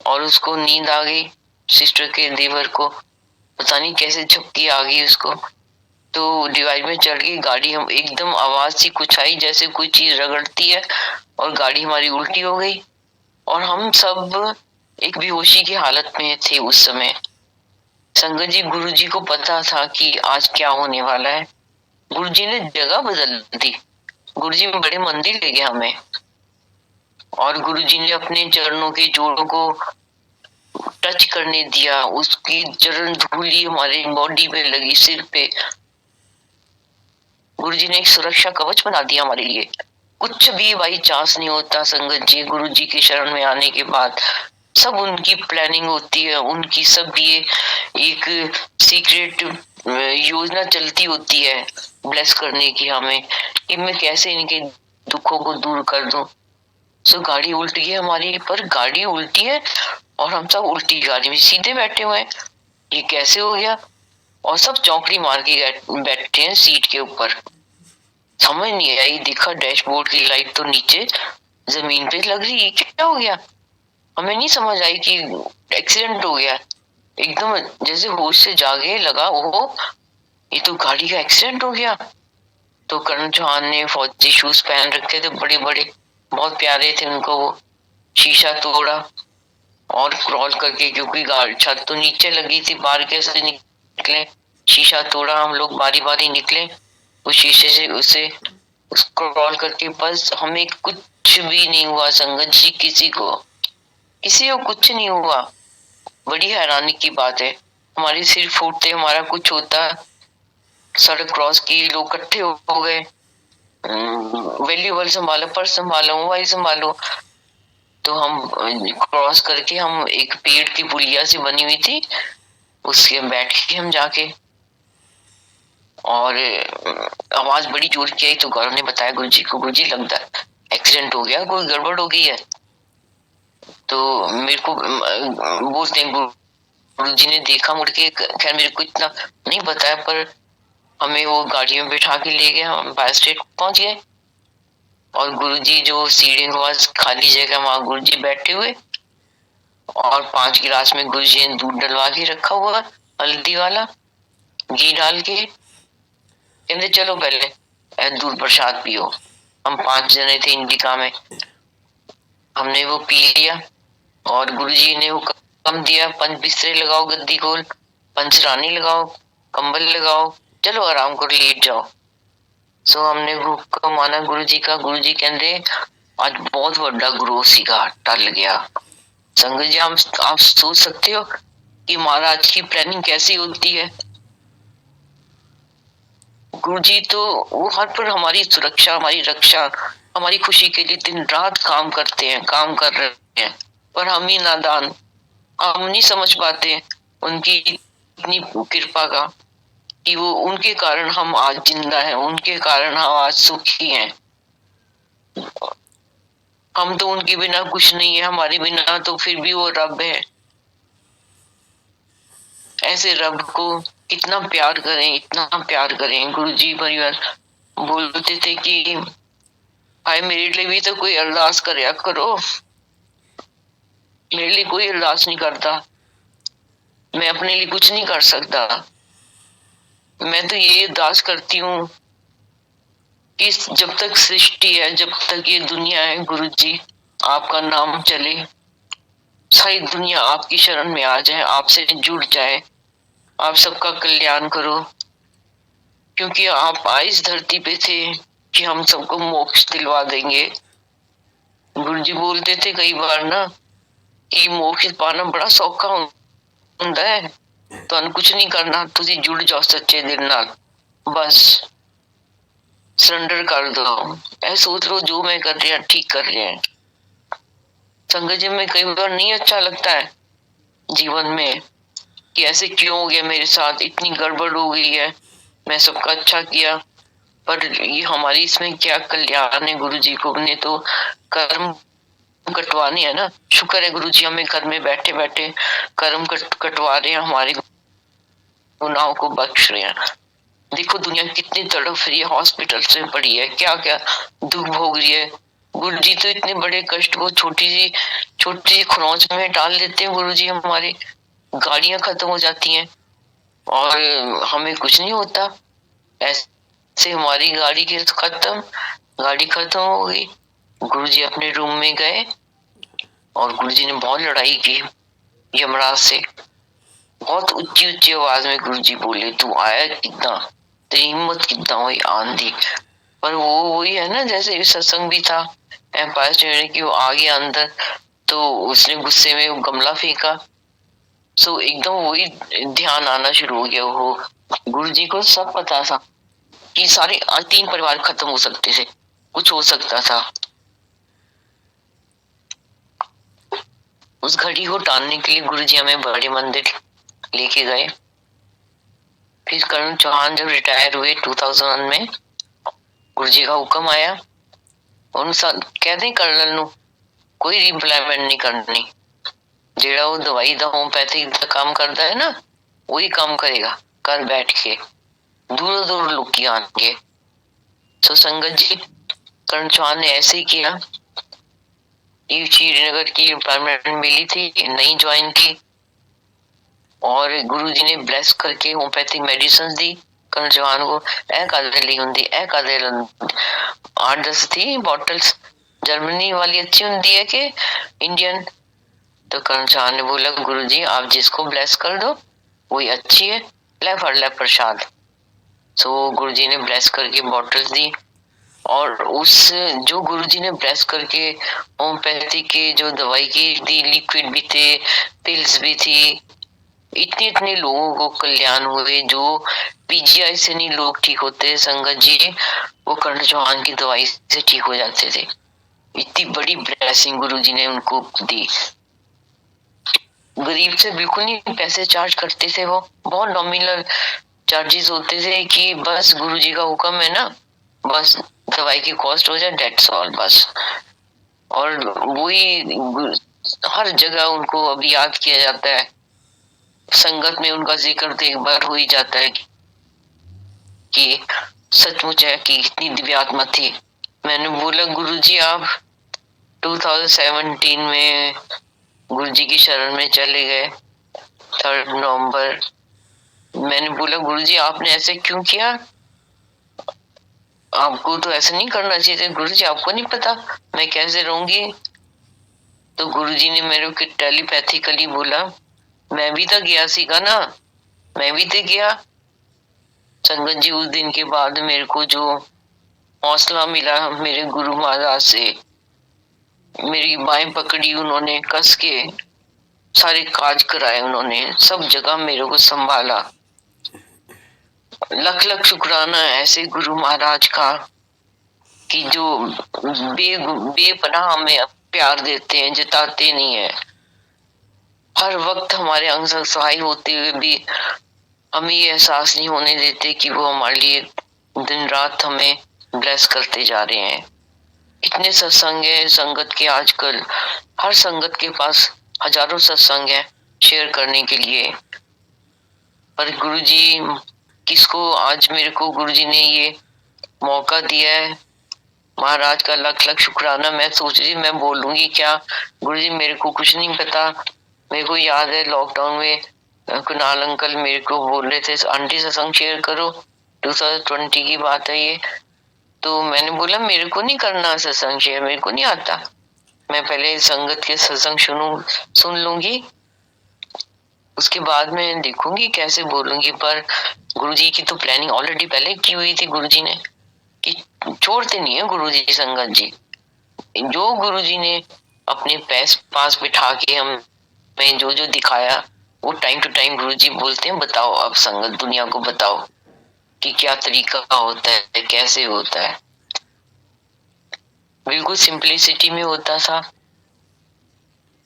और उसको नींद आ गई। सिस्टर के देवर को पता नहीं कैसे झपकी आ गई उसको, तो डिवाइड में चढ़ गई गाड़ी। हम एकदम आवाज सी कुछ आई, जैसे कोई चीज रगड़ती है, और गाड़ी हमारी उल्टी हो गई, और हम सब एक बेहोशी की हालत में थे उस समय। संगत जी, गुरु जी को पता था कि आज क्या होने वाला है। गुरु जी ने जगह बदल दी, गुरु जी में बड़े मंदिर ले गया हमें, और गुरु जी ने अपने चरणों के जोड़ों को टच करने दिया, उसकी चरण धूली हमारे बॉडी पे लगी, सिर पे। गुरु जी ने एक सुरक्षा कवच बना दिया हमारे लिए। कुछ भी बाई चांस नहीं होता संगत जी, गुरु जी की शरण में आने के बाद सब उनकी प्लानिंग होती है, उनकी सब ये एक सीक्रेट योजना चलती होती है ब्लेस करने की हमें, कि मैं कैसे इनके दुखों को दूर कर दूं। सो गाड़ी उल्टी है हमारी, पर गाड़ी उल्टी है और हम सब उल्टी गाड़ी में सीधे बैठे हुए हैं, ये कैसे हो गया? और सब चौकड़ी मार के बैठे हैं सीट के ऊपर। समझ नहीं आई, देखा डैशबोर्ड की लाइट तो नीचे जमीन पे लग रही है, क्या हो गया? हमें नहीं समझ आई कि एक्सीडेंट हो गया। एकदम जैसे होश से जागे, लगा ओहो ये तो गाड़ी का एक्सीडेंट हो गया। तो करण चौहान ने फौजी शूज पहन रखे थे, बड़े बड़े, बहुत प्यारे थे उनको, वो शीशा तोड़ा और क्रॉल करके, क्योंकि गाड़ी छत तो नीचे लगी थी, बाहर कैसे निकले, शीशा तोड़ा, हम लोग बारी बारी निकले उस शीशे से, उसे क्रॉल करके। बस हमें कुछ भी नहीं हुआ संगत जी, किसी को कुछ नहीं हुआ। बड़ी हैरानी की बात है, हमारे सिर फूटते, हमारा कुछ होता, सड़क क्रॉस की, लोग इकट्ठे हो गए, वैल्यूबल संभालो, पर्स संभालो, मोबाइल संभालो। तो हम क्रॉस करके हम एक पेड़ की पुलिया सी बनी हुई थी, उसके बैठ के हम जाके, और आवाज बड़ी जोर की आई तो गौरव ने बताया गुरुजी को, गुरुजी लगता है एक्सीडेंट हो गया, कोई गड़बड़ हो गई है। तो मेरे को बोलते हैं गुरुजी ने देखा मुड़ के, खैर मेरे को इतना नहीं बताया, पर हमें वो गाड़ी में बैठा के ले गए, हम बाय स्टेट पहुंच गए। और गुरुजी जो सीढ़ी के पास खाली जगह, वहां गुरुजी बैठे हुए, और 5 गिलास में गुरुजी ने दूध डलवा के रखा हुआ, हल्दी वाला, घी डाल के, कहते चलो पहले दूध प्रसाद पियो। हम 5 जने थे इंडिका में, हमने वो पी लिया, और गुरुजी ने वो कम दिया, 5 बिस्तरे लगाओ, गद्दी खोल, पंचरानी लगाओ, कंबल लगाओ, चलो आराम करो, लेट जाओ। सो हमने हुक्म माना गुरुजी का। गुरुजी कहते आज बहुत बड़ा ग्रोह सीगा टल गया। संगत जी, आप सोच सकते हो कि महाराज की प्लानिंग कैसी होती है। गुरुजी तो वो हर पर हमारी सुरक्षा, हमारी रक्षा, हमारी खुशी के लिए दिन रात काम करते हैं, काम कर रहे हैं, पर हम ही नादान, हम नहीं समझ पाते उनकी इतनी कृपा का, कि वो उनके कारण हम आज जिंदा हैं, उनके कारण हम आज सुखी हैं। हम तो उनके बिना कुछ नहीं है, हमारे बिना तो फिर भी वो रब है। ऐसे रब को कितना प्यार करें, इतना प्यार करें। गुरुजी परिवार बोलते थे कि भाई मेरे लिए भी तो कोई अरदास करया करो। मेरे लिए कोई अरदास नहीं करता, मैं अपने लिए कुछ नहीं कर सकता। मैं तो ये अरदास करती हूँ कि जब तक सृष्टि है, जब तक ये दुनिया है, गुरुजी आपका नाम चले, सारी दुनिया आपकी शरण में आ जाए, आपसे जुड़ जाए, आप सबका कल्याण करो। क्योंकि आप इस धरती पे थे कि हम सबको मोक्ष दिलवा देंगे। गुरुजी बोलते थे कई बार ना कि मोक्ष पाना बड़ा सौखा ਹੁੰਦਾ है, तो कुछ नहीं करना, तुसी जुड़ जाओ सच्चे दिल नाल, बस सरेंडर कर दो, ऐसे सोच लो जो मैं कर रही हूँ ठीक कर रहे हैं। संगत जी, में कई बार नहीं अच्छा लगता है जीवन में कि ऐसे क्यों हो गया मेरे साथ, इतनी गड़बड़ हो गई है, मैं सबका अच्छा किया, पर ये हमारी इसमें क्या कल्याण है। गुरुजी को ने तो कर्म कटवाने है ना। शुक्र है गुरुजी हमें घर में बैठे बैठे कर्म कटवा रहे हैं, हमारे गुनाहों को बख्श रहे हैं। देखो दुनिया कितनी तड़प रही है, हॉस्पिटल से पड़ी है, क्या क्या दुख भोग रही है। गुरुजी तो इतने बड़े कष्ट को छोटी सी खरोंच में डाल देते हैं। गुरुजी हमारी गाड़ियां खत्म हो जाती हैं और हमें कुछ नहीं होता। ऐसे हमारी गाड़ी खत्म हो गई। गुरुजी अपने रूम में गए और गुरुजी ने बहुत लड़ाई की यमराज से। बहुत ऊंची ऊंची आवाज में गुरुजी बोले, तू आया कितना, तेरी हिम्मत कितना हुई आंधी। पर वो वही है ना, जैसे सत्संग भी था एम्पायर स्टेट की, वो आ गया अंदर तो उसने गुस्से में वो गमला फेंका, सो एकदम वही ध्यान आना शुरू हो गया। वो गुरुजी को सब पता था कि सारे 3 परिवार खत्म हो सकते थे, कुछ हो सकता था। उस घड़ी को टालने के लिए गुरुजी हमें बड़े मंदिर लेके गए। फिर करण चौहान जब रिटायर हुए 2001 में, गुरुजी का हुक्म आया, उन कहते कर्नल नु कोई रिप्लेसमेंट नहीं करनी, जेड़ा वो दवाई दा होम्योपैथिक दा काम करता है ना, वही काम करेगा घर बैठ के, दूर दूर लोग आएंगे। तो संगत जी, करण चौहान ने ऐसे ही किया। श्रीनगर की परमानेंट मिली थी, नहीं ज्वाइन की, और गुरुजी ने ब्लेस करके होम्योपैथिक मेडिसिन दी करण चौहान को। ए कादे ली हुंदी, ए कादे 8-10 थी बॉटल्स। जर्मनी वाली अच्छी होती है कि इंडियन? तो करण चौहान ने बोला, गुरुजी आप जिसको ब्लेस कर दो वही अच्छी है, ले फड़ ले प्रसाद। सो गुरुजी ने ब्लेस करके बॉटल्स दी, और उस जो गुरुजी ने ब्लेस करके होम्योपैथी के जो दवाई की दी, लिक्विड भी थे, पिल्स भी थी, इतने लोगों को कल्याण हुए। जो पीजीआई से नहीं लोग ठीक होते संगत जी, वो कर्ण चौहान की दवाई से ठीक हो जाते थे। इतनी बड़ी ब्लेसिंग गुरुजी ने उनको दी। गरीब से बिल्कुल नहीं पैसे चार्ज करते थे, वो बहुत नॉमिनल चार्जेस होते थे कि बस गुरुजी का हुक्म है ना, बस दवाई की कॉस्ट हो जाए, डेट्स ऑल बस। और वही हर जगह उनको अभी याद किया जाता है, संगत में उनका जिक्र तो एक बार हो ही जाता है कि सचमुच है कि इतनी दिव्यात्मा थी। मैंने बोला गुरुजी आप 2017 में गुरुजी की शरण में चले गए 3 नवंबर। मैंने बोला गुरुजी आपने ऐसे क्यों किया, आपको तो ऐसा नहीं करना चाहिए। गुरुजी आपको नहीं पता मैं कैसे रहूंगी? तो गुरुजी ने मेरे को टेलीपैथिकली बोला मैं भी तो गया सीगा ना, मैं भी तो गया। संगत जी उस दिन के बाद मेरे को जो हौसला मिला मेरे गुरु महाराज से, मेरी बाहें पकड़ी उन्होंने कस के, सारे काज कराए उन्होंने, सब जगह मेरे को संभाला। लख लख शुक्राना ऐसे गुरु महाराज का कि जो बेपनाह हमें प्यार देते हैं, जताते नहीं है। हर वक्त हमारे अंग संग सहाय होते हुए भी हमें ये एहसास नहीं होने देते कि वो हमारे लिए दिन रात हमें ब्लेस करते जा रहे हैं। कितने सत्संग है संगत के आजकल, हर संगत के पास हजारों सत्संग है शेयर करने के लिए, पर गुरुजी किसको, आज मेरे को गुरुजी ने ये मौका दिया है, महाराज का लख लख शुक्राना। मैं सोच रही मैं बोलूंगी क्या, गुरुजी मेरे को कुछ नहीं पता। मेरे को याद है लॉकडाउन में कुणाल अंकल मेरे को बोल रहे थे आंटी सत्संग शेयर करो, 2020 की बात है ये। तो मैंने बोला मेरे को नहीं करना सत्संग शेयर, मेरे को नहीं आता, मैं पहले संगत के सत्संग सुन लूंगी, उसके बाद मैं देखूंगी कैसे बोलूंगी। पर गुरुजी की तो प्लानिंग ऑलरेडी पहले की हुई थी गुरुजी ने कि छोड़ते नहीं है गुरुजी संगत जी। जो गुरुजी ने अपने पास बिठा के हमें जो जो दिखाया वो टाइम टू टाइम गुरुजी बोलते हैं बताओ अब संगत दुनिया को बताओ कि क्या तरीका होता है, कैसे होता है। बिल्कुल सिंपलिसिटी में होता था।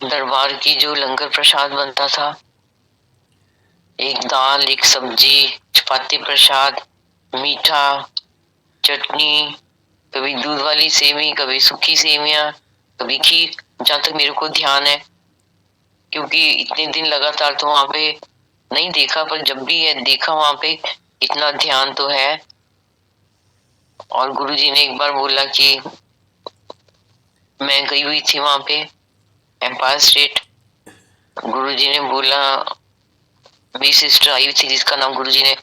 दरबार की जो लंगर प्रसाद बनता था, एक दाल, एक सब्जी, चपाती प्रसाद, मीठा, चटनी, कभी दूध वाली सेवी, कभी सूखी सेवियां, कभी खीर, जहां तक मेरे को ध्यान है, क्योंकि इतने दिन लगातार तो वहां पे नहीं देखा, पर जब भी है देखा वहां पे इतना ध्यान तो है। और गुरुजी ने एक बार बोला कि मैं गई हुई थी वहां पे एम्पायर स्टेट, गुरुजी ने बोला मेरी सिस्टर आई हुई थी जिसका नाम गुरुजी ने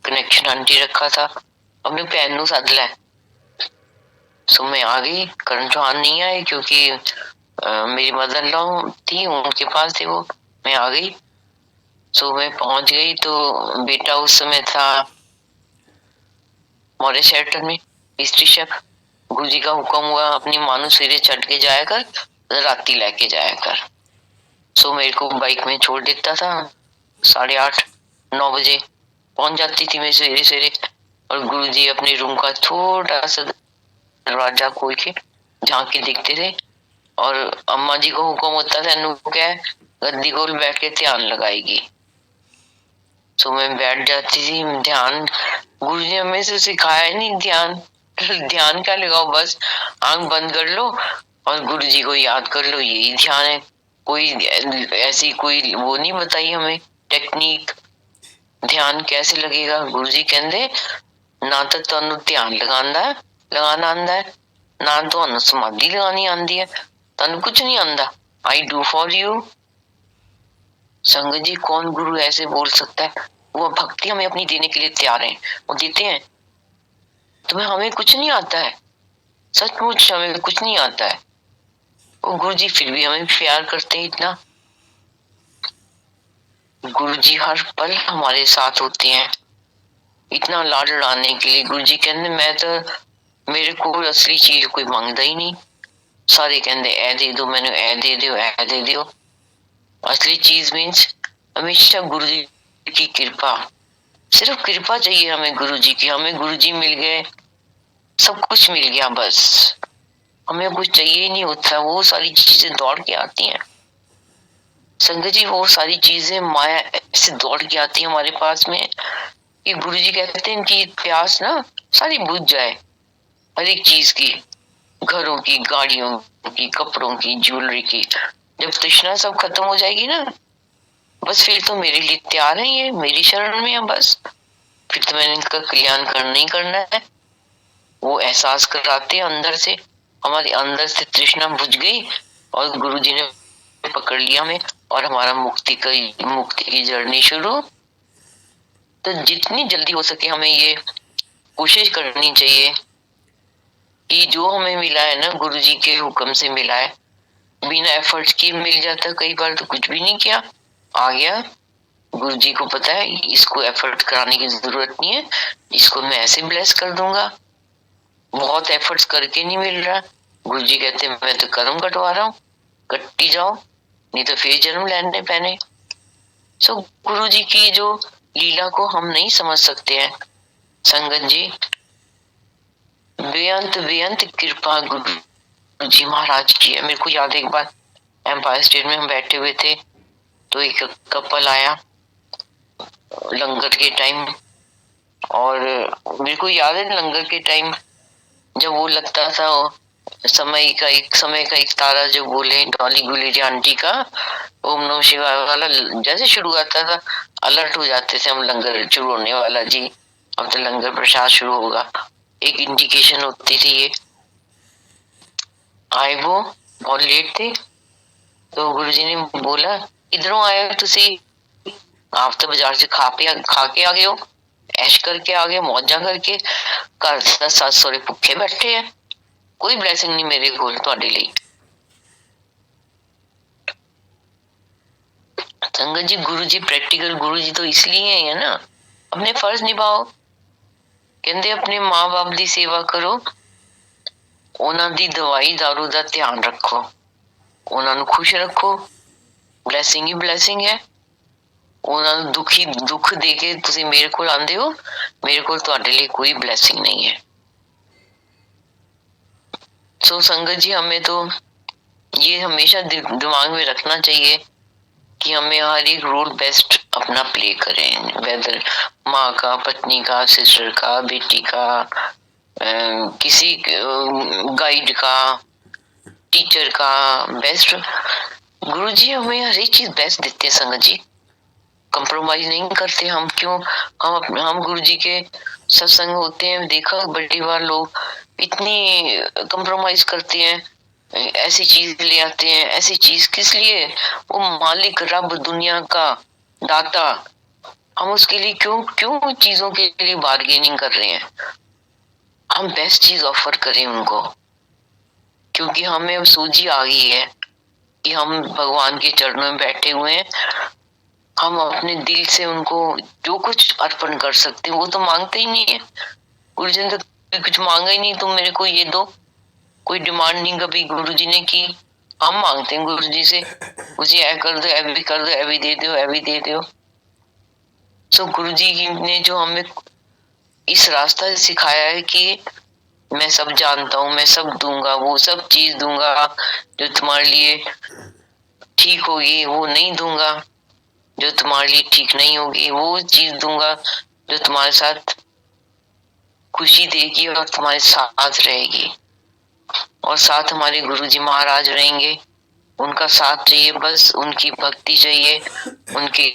कनेक्शन आंटी रखा था, अपने भैन नू सद लै। सो मैं आ गई, करण चौहान नहीं आए क्योंकि मेरी मदर इन लॉ थी, उनके पास थे वो, मैं आ गई। सो मैं पहुंच गई तो बेटा उस समय था मौर्य शेल्टर में हिस्ट्री शेफ। गुरुजी का हुक्म हुआ अपनी मानो सवेरे चढ़ के जाया कर, राती लेके जाया कर। सो मेरे को बाइक में छोड़ देता था, 8:30-9 बजे पहुंच जाती थी मैं सवेरे सवेरे। और गुरुजी अपने रूम का थोड़ा सा दरवाजा खोल के झांक के दिखते थे, और अम्मा जी को हुक्म होता था नू क्या गद्दी गोल बैठ के ध्यान लगाएगी। सो मैं बैठ जाती थी ध्यान। गुरुजी ने हमें से सिखाया नहीं ध्यान, ध्यान क्या लगाओ, बस आंख बंद कर लो और गुरुजी को याद कर लो, यही ध्यान है। कोई ऐसी कोई वो नहीं बताई हमें टेक्निक, ध्यान कैसे लगेगा। गुरुजी कहते ना तो तुहानू ध्यान लगाना आंदा है, ना तुहानू समाधि लगानी आंदी है, तुहानू कुछ नहीं आंदा। I do for you. संगत जी कौन गुरु ऐसे बोल सकता है? वो भक्ति हमें अपनी देने के लिए तैयार है, वो देते हैं। तुम्हें हमें कुछ नहीं आता है, सचमुच हमें कुछ नहीं आता है, वो गुरुजी फिर भी हमें प्यार करते हैं इतना। गुरुजी हर पल हमारे साथ होते हैं, इतना लाड लड़ाने के लिए। गुरुजी कहते मैं तो मेरे को असली चीज कोई मांगता ही नहीं, सारे कहते ए दे दो मैंने, ए दे दो, ए दे दो। असली चीज मीन्स हमेशा गुरुजी की कृपा, सिर्फ कृपा चाहिए हमें गुरुजी की। हमें गुरुजी मिल गए, सब कुछ मिल गया बस। हमें कुछ चाहिए ही नहीं होता, वो सारी चीजें दौड़ के आती हैं संगत जी। वो सारी चीजें माया ऐसे दौड़ के आती है हमारे पास में कि गुरु जी कहते हैं कि प्यास ना सारी बुझ जाए, हर एक चीज की, घरों की, गाड़ियों की, कपड़ों की, ज्वेलरी की। जब तृष्णा सब खत्म हो जाएगी ना, बस फिर तो मेरे लिए तैयार है, ये मेरी शरण में है बस, फिर तो मैंने इनका कल्याण करना ही करना है। वो एहसास कराते हैं अंदर से, हमारे अंदर से तृष्णा बुझ गई और गुरु जी ने पकड़ लिया हमें और हमारा मुक्ति की जर्नी शुरू। तो जितनी जल्दी हो सके हमें ये कोशिश करनी चाहिए कि जो हमें मिला है ना, गुरु जी के हुक्म से मिला है, बिना एफर्ट्स की मिल जाता। कई बार तो कुछ भी नहीं किया, आ गया। गुरु जी को पता है इसको एफर्ट कराने की जरूरत नहीं है, इसको मैं ऐसे ब्लेस कर दूंगा। बहुत एफर्ट्स करके नहीं मिल रहा, गुरु जी कहते हैं मैं तो कर्म कटवा रहा हूँ, कट्टी जाओ, नहीं तो फिर जन्म लेने पैने। सो गुरु जी की जो लीला को हम नहीं समझ सकते हैं संगत जी। बेअंत बेअंत कृपा गुरु जी महाराज की है। मेरे को याद है एक बार एम्पायर स्टेट में हम बैठे हुए थे, तो एक कपल आया लंगर के टाइम, और मेरे को याद है लंगर के टाइम जब वो लगता था, समय का एक तारा जो बोले डॉली गुलेरी आंटी का ओम नमः शिवाय वाला जैसे शुरू आता था, अलर्ट हो जाते थे हम, लंगर शुरू होने वाला जी, अब तो लंगर प्रसाद शुरू होगा। एक इंडिकेशन होती थी ये। आए वो बहुत लेट थे, तो गुरुजी ने बोला इधरों आए तुसी, आप तो बाजार से खा के आ गए हो, ऐश करके आ गए, मौजा करके, घर 7 सौरे भुखे बैठे हैं, कोई ब्लेसिंग नहीं मेरे को ਤੁਹਾਡੇ ਲਈ। संगत जी गुरु जी प्रैक्टिकल गुरु जी तो इसलिए है ना, अपने फर्ज निभाओ। कहते अपने माँ बाप की सेवा करो, ਉਹਨਾਂ ਦੀ ਦਵਾਈ दारू ਦਾ ਧਿਆਨ ਰੱਖੋ, ਉਹਨਾਂ ਨੂੰ ਖੁਸ਼ ਰੱਖੋ, ਬਲੇਸਿੰਗ ਹੀ ਬਲੇਸਿੰਗ ਹੈ। ਉਹਨਾਂ ਨੂੰ ਦੁੱਖ ਦੇ ਕੇ ਤੁਸੀਂ ਮੇਰੇ ਕੋਲ ਆਂਦੇ ਹੋ, ਮੇਰੇ ਕੋਲ ਤੁਹਾਡੇ ਲਈ कोई ब्लेसिंग नहीं है। सो संगत जी हमें तो ये हमेशा दिमाग में रखना चाहिए कि हमें हर एक रोल बेस्ट अपना प्ले करें, वेदर माँ का, पत्नी का, सिस्टर का, बेटी का, किसी गाइड का, टीचर का, बेस्ट। गुरु जी हमें हर एक चीज बेस्ट देते हैं संगत जी, कंप्रोमाइज नहीं करते हम। क्यों? हम गुरु जी के सत्संग होते हैं, देखा बड़ी बार लोग इतनी कंप्रोमाइज करते हैं, ऐसी चीज ले आते हैं। ऐसी चीज किस लिए? वो मालिक रब दुनिया का दाता, हम उसके लिए क्यों क्यों चीजों के लिए बार्गेनिंग कर रहे हैं? हम बेस्ट चीज ऑफर करें उनको, क्योंकि हमें अब सूझी आ गई है कि हम भगवान के चरणों में बैठे हुए हैं। हम अपने दिल से उनको जो कुछ अर्पण कर सकते हैं वो तो मांगते ही नहीं है। गुरु जी ने तो कुछ मांगा ही नहीं, तुम मेरे को ये दो, कोई डिमांड नहीं कभी गुरु जी ने की। हम मांगते हैं गुरु जी से, मुझे ऐ कर दो, ऐ भी कर दो, ऐ भी दे दो, ऐ भी दे दो। सो गुरु जी ने जो हमें इस रास्ता सिखाया है कि मैं सब जानता हूँ, मैं सब दूंगा, वो सब चीज दूंगा जो तुम्हारे लिए ठीक होगी, वो नहीं दूंगा जो तुम्हारे लिए ठीक नहीं होगी, वो चीज दूंगा जो तुम्हारे साथ खुशी देगी और तुम्हारे साथ रहेगी। और साथ हमारे गुरुजी महाराज रहेंगे, उनका साथ चाहिए, बस उनकी भक्ति चाहिए, उनकी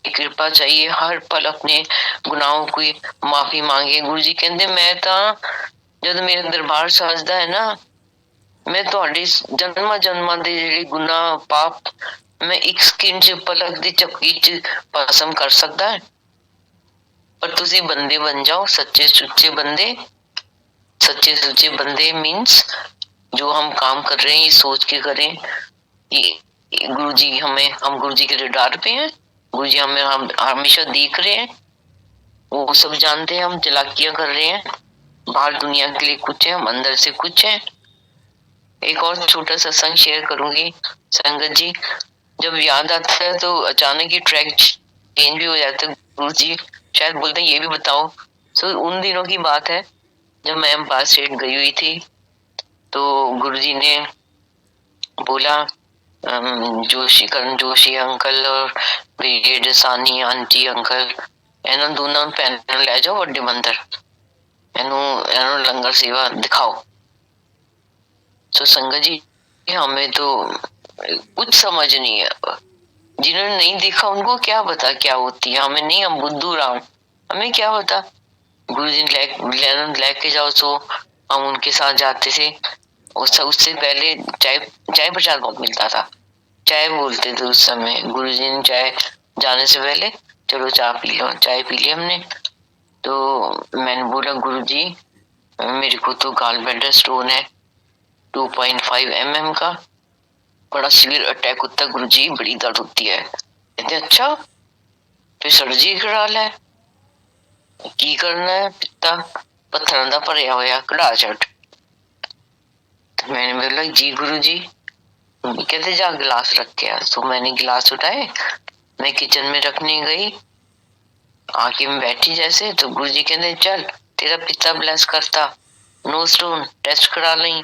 कृपा चाहिए। हर पल अपने गुनाहों की माफी मांगे। गुरु जी कहते मैं जब मेरा दरबार सजदा है ना, मैं ਤੁਹਾਡੇ जन्मा ਦੇ ਜਿਹੜੇ गुनाह पाप मैं एक स्किन च पलक ਦੀ ਝਪਕੀ ਚ ਭਸਮ कर सकता है। पर तुसी बंदे बन जाओ, सच्चे सुच्चे बंदे। सच्चे सुच्चे बंदे मीन्स जो हम काम कर रहे हैं ये सोच के करें कि गुरु जी हम गुरु जी के रडार पे हैं, गुरु जी हमें हम हमेशा देख रहे हैं, वो सब जानते हैं हम चालाकियां कर रहे हैं, बाहर दुनिया के लिए कुछ है, हम अंदर से कुछ है। एक और छोटा सत्संग शेयर करूंगी संगत जी। जब याद आता है तो अचानक ही ट्रैक चेंज भी हो जाता है। गुरु जी शायद बोलते हैं ये भी बताओ। तो उन दिनों की बात है जब मैं एम्पायर स्टेट गई हुई थी, तो गुरुजी ने बोला करण जोशी अंकल और ब्रिगेड सानी आंटी अंकल एनों दोनों पैनल ले जाओ वड्डे मंदिर, एनों एनों लंगर सेवा दिखाओ। तो संगत जी हमें तो कुछ समझ नहीं है, जिन्होंने नहीं देखा उनको क्या पता क्या होती है, हमें नहीं, हम बुद्धू राम, हमें क्या पता। गुरुजी लेके जाओ तो हम उनके साथ जाते थे। उससे पहले चाय चाय प्रसाद बहुत मिलता था, चाय बोलते थे उस समय। गुरुजी ने चाय जाने से पहले चलो चाय पी लो, चाय पी ली हमने। तो मैंने बोला गुरुजी मेरे को तो गॉलब्लैडर स्टोन है 2.5 mm का, बड़ा सीवियर अटैक होता है गुरुजी, बड़ी दर्द होती है। कहते अच्छा फिर सर्जरी करा ले, की करना है, पिता पत्थर का भरया होया कढ़ा छट। मैंने बोला जी गुरुजी। कहते जा गिलास रख के आ। तो मैंने गिलास उठाए, मैं किचन में रखने गई, आके में बैठी जैसे, तो गुरुजी कहते चल तेरा पिता ब्लेस करता, नो स्टोन, टेस्ट करा लें।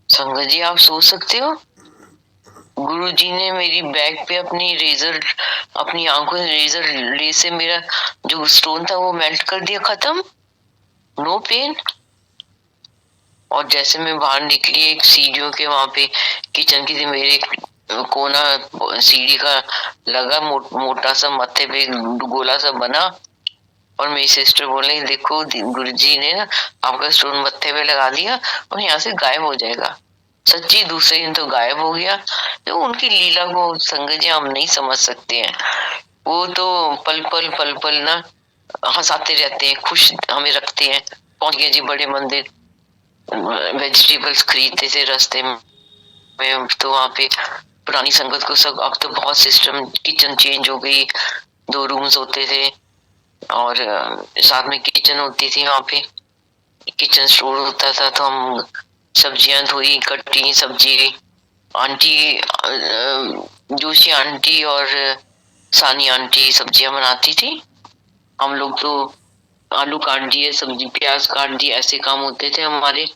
संगत जी आप सोच सकते हो, गुरुजी ने मेरी बैग पे अपनी रेजर, अपनी आंखों से रेजर रे से मेरा जो स्टोन था वो मेल्ट कर दिया, खत्म, नो पेन। और जैसे मैं बाहर निकली, एक सीढ़ियों के वहां पे किचन की मेरे कोना सीढ़ी का लगा, मोटा सा मत्थे पे गोला सा बना, और मेरी सिस्टर बोले देखो गुरुजी ने ना आपका स्टोन मत्थे पे लगा दिया और यहाँ से गायब हो जाएगा। सच्ची दूसरे दिन तो गायब हो गया। तो उनकी लीला को संगत जी हम नहीं समझ सकते हैं। वो तो पल पल ना हंसाते रहते हैं, खुश हमें रखते हैं। पहुंच गए जी बड़े मंदिर, वेजिटेबल्स खरीदते थे रास्ते में, तो वहां पे पुरानी संगत को सब, अब तो बहुत सिस्टम, किचन चेंज हो गई, 2 रूम्स होते थे और साथ में किचन होती थी, वहां पे किचन स्टोर होता था। तो हम सब्जियां धोई, कटी सब्जी, आंटी जोशी आंटी और सानी आंटी सब्जियां बनाती थी, हम लोग तो आलू काट दिए, सब्जी प्याज काट दिए, ऐसे काम होते थे हमारे।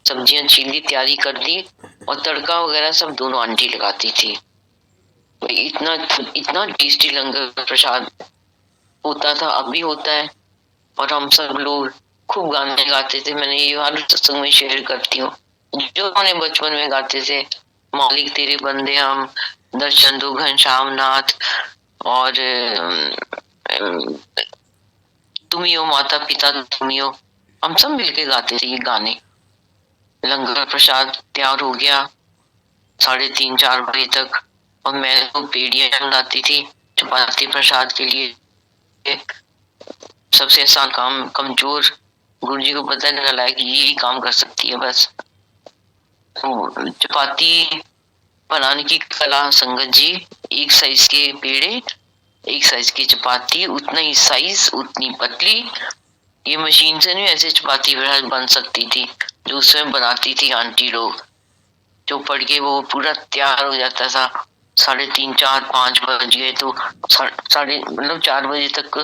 सब्जियां छील दी, तैयारी कर दी, और तड़का वगैरह सब दोनों आंटी लगाती थी। इतना इतना टेस्टी लंगर प्रसाद होता था, अब भी होता है। और हम सब लोग खूब गाने गाते थे। मैंने ये हर सत्संग में शेयर करती हूँ, जो हमने बचपन में गाते थे, मालिक तेरे बंदे हम, दर्शन दो घनश्याम नाथ, और तुम ही हो माता पिता तुम ही हो, हम सब मिलके गाते थे ये गाने। लंगर प्रसाद तैयार हो गया 3:30-4 बजे तक, और मैं तो पेड़ियां बनाती थी चपाती प्रसाद के लिए। सबसे आसान काम, कमजोर, गुरु जी को पता नहीं लगा कि यही काम कर सकती है बस। तो चपाती बनाने की कला संगत जी, एक साइज के पेड़े, एक साइज की चपाती, उतना ही साइज, उतनी पतली। ये मशीन से नहीं ऐसे चपाती बन सकती थी जो उसमें बनाती थी आंटी लोग। जो पड़ के वो पूरा तैयार हो जाता था 3:30-4-5 बज गए तो साढ़े मतलब 4 बजे तक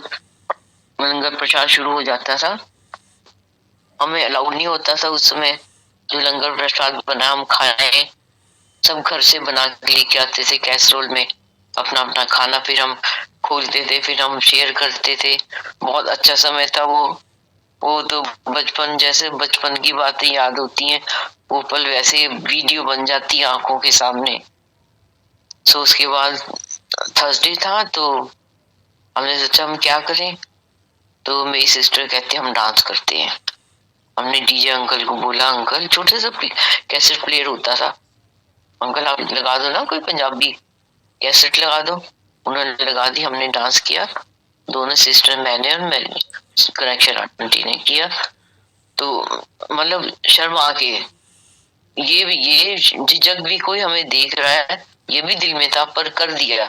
लंगर प्रसाद शुरू हो जाता था। हमें अलाउड नहीं होता था उस समय जो लंगर प्रसाद बना हम खाए। सब घर से बना के लेके आते थे कैसरोल में अपना अपना खाना, फिर हम खोलते थे, फिर हम शेयर करते थे। बहुत अच्छा समय था वो तो बचपन, जैसे बचपन की बातें याद होती हैं, वो पल वैसे वीडियो बन जाती है आंखों के सामने। सो उसके बाद थर्सडे था तो हमने सोचा हम क्या करें, तो मेरी सिस्टर कहते हम डांस करते हैं। हमने डीजे अंकल को बोला, अंकल छोटे सा कैसेट प्लेयर होता था, अंकल आप लगा दो ना कोई पंजाबी कैसेट लगा दो। उन्होंने लगा दी, हमने डांस किया, दोनों सिस्टर, मैंने और मेरी कनेक्शन आंटी ने किया। तो मतलब शर्मा के, ये झिझक भी, कोई हमें देख रहा है ये भी दिल में था, पर कर दिया।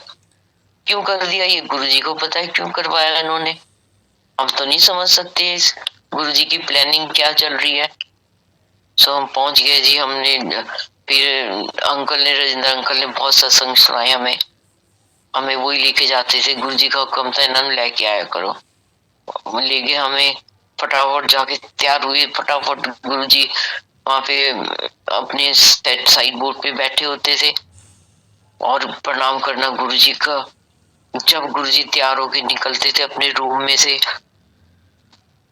क्यों कर दिया ये गुरुजी को पता है, क्यों करवाया इन्होंने, हम तो नहीं समझ सकते इस गुरुजी की प्लानिंग क्या चल रही है। सो हम पहुंच गए जी। हमने फिर अंकल ने, राजेंद्र अंकल ने बहुत सत्संग सुनाए हमें वही लेके जाते थे। गुरुजी का हुक्म था इन्होंने लेके आया करो, ले गए हमें। फटाफट जाके तैयार हुए, फटाफट गुरुजी वहां पे अपने सेट साइड बोर्ड पे बैठे होते थे और प्रणाम करना गुरुजी का। जब गुरुजी तैयार होके निकलते थे अपने रूम में से,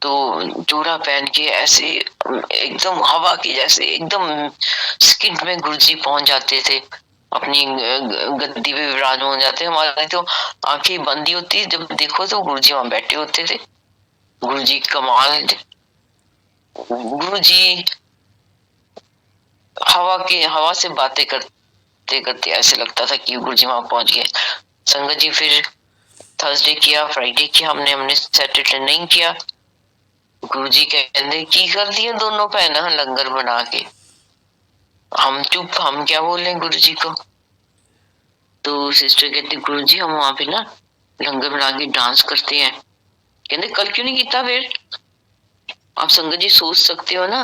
तो जोड़ा पहन के ऐसे एकदम हवा की जैसे एकदम स्किन में गुरुजी पहुंच जाते थे, अपनी गद्दी पे विराजमान हो जाते। हमारी तो आंखें बंदी होती, जब देखो तो गुरुजी वहां बैठे होते थे। गुरुजी कमाल, गुरुजी हवा से बातें करते करते ऐसे लगता था कि गुरुजी वहां पहुंच गए। संगत जी फिर थर्सडे किया, फ्राइडे किया, हमने सैटरडे नहीं किया। गुरुजी कहते की कर दिया दोनों पहना लंगर बना के। हम चुप, हम क्या बोले गुरुजी को। तो सिस्टर कहती गुरुजी हम वहां पे ना लंगर बना के डांस करते हैं। कहते कल क्यों नहीं किया फिर। आप संगत जी सोच सकते हो ना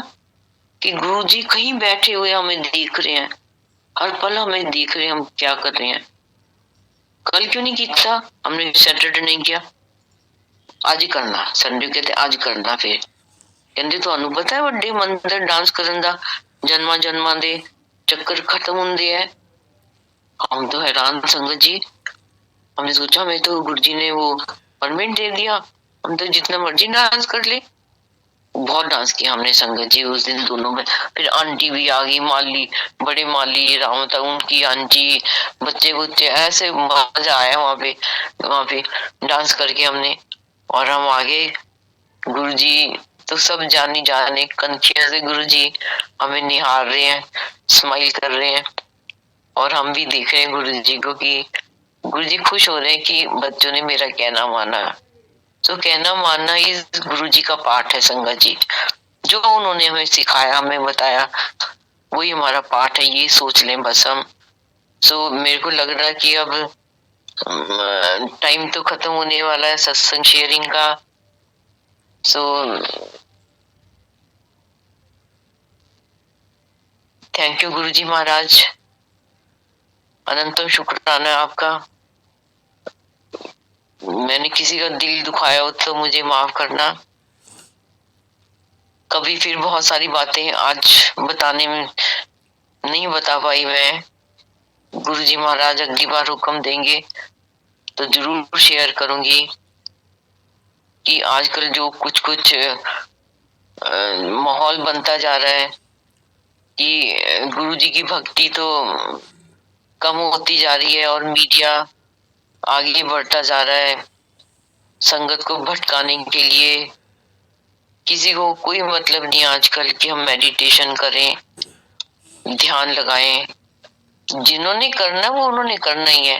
कि गुरुजी कहीं बैठे हुए हमें देख रहे हैं, हर पल हमें देख रहे हैं हम क्या कर रहे हैं। कल क्यों नहीं किया, हमने सैटरडे नहीं किया, आज करना। संडे कहते आज करना। फिर कहते ਤੁਹਾਨੂੰ पता है ਵੱਡੇ मंदिर डांस करन दा जन्मा जन्मा दे चक्कर खत्म होंगे है। हम तो हैरान संगत जी, हमने सोचा हमें तो गुरुजी ने वो परमिट दे दिया, हम तो जितना मर्जी डांस कर ले। बहुत डांस किया हमने संगत जी उस दिन दोनों में। फिर आंटी भी आ गई, माली, बड़े माली राम था उनकी आंटी, बच्चे बुच्चे, ऐसे मजा आया वहां पे डांस करके हमने। और हम आगे गुरुजी तो सब जानी जाने कनखिया से गुरुजी हमें निहार रहे हैं, स्माइल कर रहे हैं। और हम भी देख रहे हैं गुरुजी को कि गुरुजी खुश हो रहे हैं कि बच्चों ने मेरा कहना माना। तो कहना मानना इस गुरुजी का पाठ है संगत जी। जो उन्होंने हमें सिखाया, हमें बताया, वही हमारा पाठ है, ये सोच लें बस हम। सो मेरे को लग रहा है कि अब टाइम तो खत्म होने वाला है सत्संग शेयरिंग का। सो थैंक यू गुरुजी महाराज, अनंतम शुक्राना आपका। मैंने किसी का दिल दुखाया हो तो मुझे माफ करना। कभी फिर बहुत सारी बातें आज बताने में नहीं बता पाई मैं। गुरुजी महाराज अगली बार हुक्म देंगे तो जरूर शेयर करूंगी कि आजकल जो कुछ कुछ माहौल बनता जा रहा है कि गुरुजी की भक्ति तो कम होती जा रही है और मीडिया आगे बढ़ता जा रहा है संगत को भटकाने के लिए। किसी को कोई मतलब नहीं आजकल कि हम मेडिटेशन करें, ध्यान लगाएं। जिन्होंने करना वो उन्होंने करना ही है।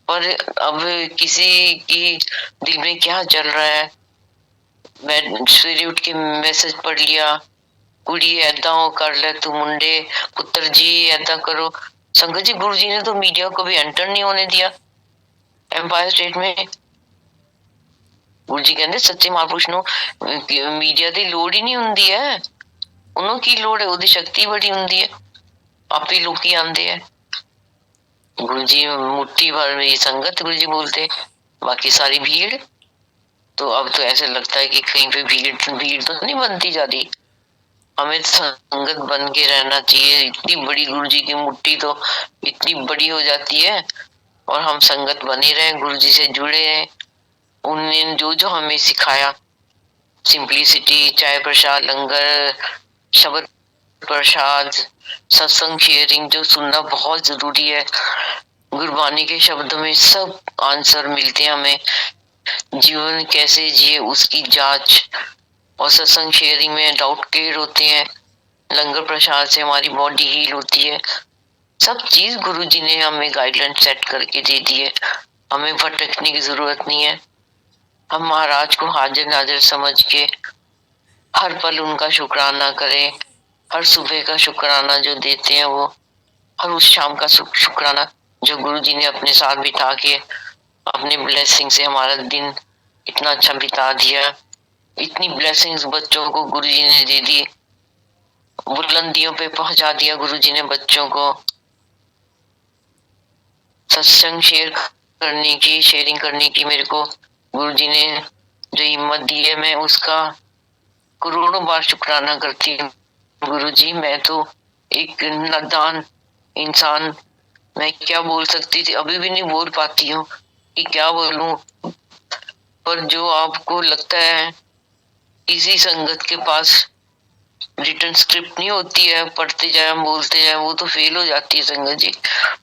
पर अब किसी की दिल में क्या चल रहा है, मैं सवेरे उठ के मैसेज पढ़ लिया, कुड़ी ऐदा हो कर ले तू मुंडे पुत्र जी ऐदा करो। संगत जी गुरुजी ने तो मीडिया को भी एंटर नहीं होने दिया एम्पायर स्टेट में। गुरुजी कहते सच्चे महापुरुष ਨੂੰ मीडिया ਦੀ ਲੋੜ ਹੀ ਨਹੀਂ ਹੁੰਦੀ ਹੈ, ਉਹਨੂੰ ਕੀ ਲੋੜ ਹੈ, ਉਹਦੀ ਸ਼ਕਤੀ ਬੜੀ ਹੁੰਦੀ ਹੈ, आपे लोग आंदे है। गुरुजी मुट्ठी भर मेरी संगत गुरुजी बोलते, बाकी सारी भीड़। तो अब तो ऐसे लगता है कि कहीं पे भीड़ तो नहीं बनती जा रही। हमें संगत बन के रहना चाहिए। इतनी बड़ी गुरुजी की मुट्ठी तो इतनी बड़ी हो जाती है और हम संगत बने रहे, गुरुजी से जुड़े हैं। उन्होंने जो जो हमें सिखाया, सिंपलिसिटी, चाय प्रसाद, लंगर, शब्द प्रसाद, सत्संग शेयरिंग जो सुनना बहुत जरूरी है। गुरबानी के शब्दों में सब आंसर मिलते हैं हमें। जीवन कैसे जिए उसकी जांच, और सत्संग शेयरिंग में डाउट क्लियर होते हैं। लंगर प्रसाद से हमारी बॉडी हील होती है। सब चीज गुरुजी ने हमें गाइडलाइन सेट करके दे दी है, हमें भटकने की जरूरत नहीं है। हम महाराज को हाजिर नाजिर समझ के हर पल उनका शुक्राना करें। हर सुबह का शुक्राना जो देते हैं वो, हर उस शाम का शुक्राना जो गुरुजी ने अपने साथ बिता के अपने ब्लेसिंग से हमारा दिन इतना अच्छा बिता दिया। इतनी ब्लेसिंग्स बच्चों को गुरुजी ने दे दी, बुलंदियों पे पहुंचा दिया गुरुजी ने बच्चों को। सत्संग शेयरिंग करने की मेरे को गुरुजी ने जो हिम्मत दी है, मैं उसका करोड़ों बार शुक्राना करती हूँ। गुरुजी मैं तो एक नादान इंसान, मैं क्या बोल सकती थी, अभी भी नहीं बोल पाती हूँ कि क्या बोलूं। पर जो आपको लगता है किसी संगत के पास रिटर्न स्क्रिप्ट नहीं होती है, पढ़ते जाए हम बोलते जाए, वो तो फेल हो जाती है संगत जी।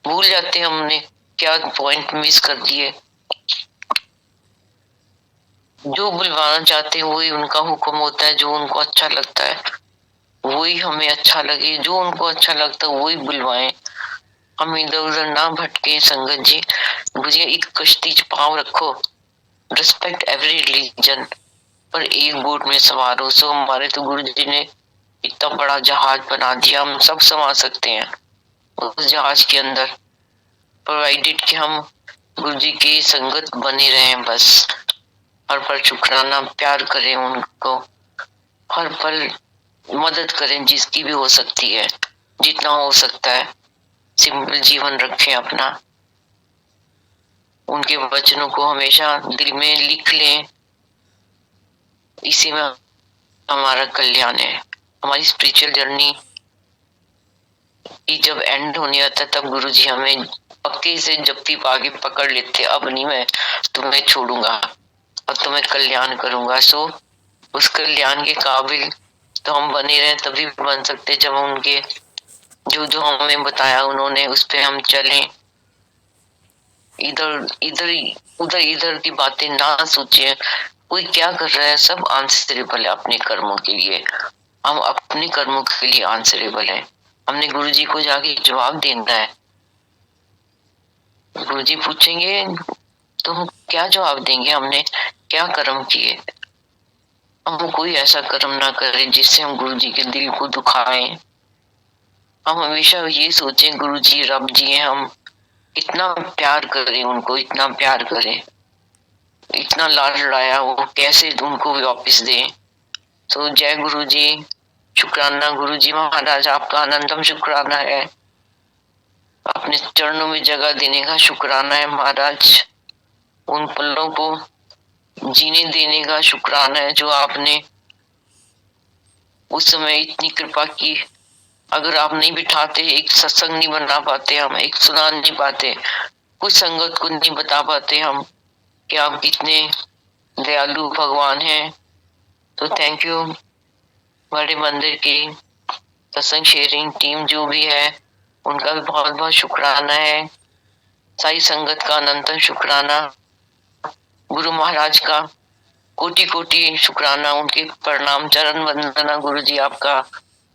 भूल जाते हैं हमने क्या पॉइंट मिस कर दिए। जो बुलवाना चाहते हैं वही उनका हुक्म होता है, जो उनको अच्छा लगता है वही हमें अच्छा लगे, जो उनको अच्छा लगता है वही बुलवाएं। हम इधर उधर ना भटके संगत जी। मुझे एक कश्ती च पाँव रखो, रिस्पेक्ट एवरी रिलीजन, पर एक बोट में सवार हो। सो हमारे तो गुरु जी ने इतना बड़ा जहाज बना दिया, हम सब समा सकते हैं उस जहाज के अंदर, प्रोवाइडेड कि हम गुरु जी की संगत बने रहें। बस हर पल शुक्राना, प्यार करें उनको, हर पल मदद करें जिसकी भी हो सकती है, जितना हो सकता है। सिंपल जीवन रखें अपना, उनके वचनों को हमेशा दिल में लिख लें, इसी में हमारा कल्याण है। हमारी स्पिरिचुअल जर्नी की जब एंड होने आता है तब गुरु जी हमें पक्के से जप्ती पाके पकड़ लेते, अब नहीं मैं तुम्हें छोड़ूंगा, अब तुम्हें कल्याण करूंगा। सो उस कल्याण के काबिल तो हम बने रहे तभी बन सकते जब उनके जो जो हमें बताया उन्होंने उस पे हम चलें। इधर इधर उधर इधर की बातें ना सोचे, कोई क्या कर रहा है, सब आंसरेबल है अपने कर्मों के लिए। हम अपने कर्मों के लिए आंसरेबल है, हमने गुरु जी को जाके जवाब देना है। गुरु जी पूछेंगे तो हम क्या जवाब देंगे, हमने क्या कर्म किए। हम कोई ऐसा कर्म ना करें जिससे हम गुरु जी के दिल को दुखाएं। हम हमेशा ये सोचें गुरु जी रब जी हैं, हम इतना प्यार करें उनको, इतना प्यार करें, इतना लाड लड़ाया, वो कैसे उनको वापिस दें। तो जय गुरु जी, शुक्राना गुरु जी महाराज, आपका अनंतम शुक्राना है, अपने चरणों में जगह देने का शुक्राना है महाराज। उन पलों को जीने देने का शुक्राना है जो आपने उस समय इतनी कृपा की। अगर आप नहीं बिठाते, एक सत्संग नहीं बना पाते, हम एक सुना नहीं पाते, कुछ संगत को नहीं बता पाते हम कि आप कितने दयालु भगवान हैं। तो थैंक यू बड़े मंदिर की सत्संग शेयरिंग टीम जो भी है, उनका भी बहुत बहुत शुक्राना है। सारी संगत का अनंतम शुक्राना, गुरु महाराज का कोटि कोटि शुक्राना, उनके प्रणाम, चरण वंदना गुरु जी आपका।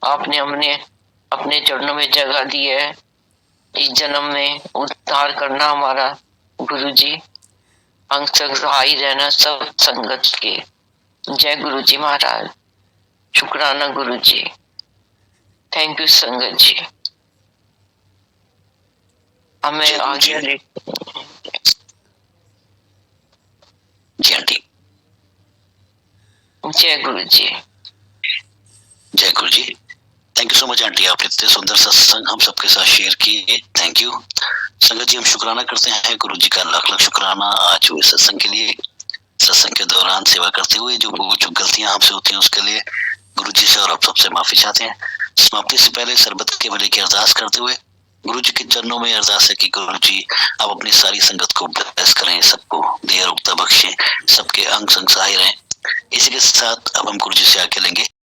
आपने हमने अपने चरणों में जगह दी है, इस जन्म में उद्धार करना हमारा गुरु जी, अंग संग सहाय रहना सब संगत के। जय गुरु जी महाराज, शुक्राना गुरु जी, थैंक यू संगत जी। हमें आगे जी आंटी। जय गुरु जी। जय Guru ji. Thank you so much aunty, आपने इतने सुंदर सत्संग हम सबके साथ शेयर किए, थैंक यू। संगत जी हम शुक्राना करते हैं गुरु जी का, लाख लाख शुक्राना आज हुए सत्संग के लिए। सत्संग के दौरान सेवा करते हुए जो गलतियां हमसे होती हैं उसके लिए गुरु जी से और आप सबसे माफी चाहते हैं। समाप्ति से पहले सरबत के भले की अरदास करते हुए गुरु जी के चरणों में अरदास है कि गुरु जी आप अपनी सारी संगत को ब्लेस करें, सबको दया रुकता बख्शें, सबके अंग संग सहाय रहें। इसी के साथ अब हम गुरु जी से आके लेंगे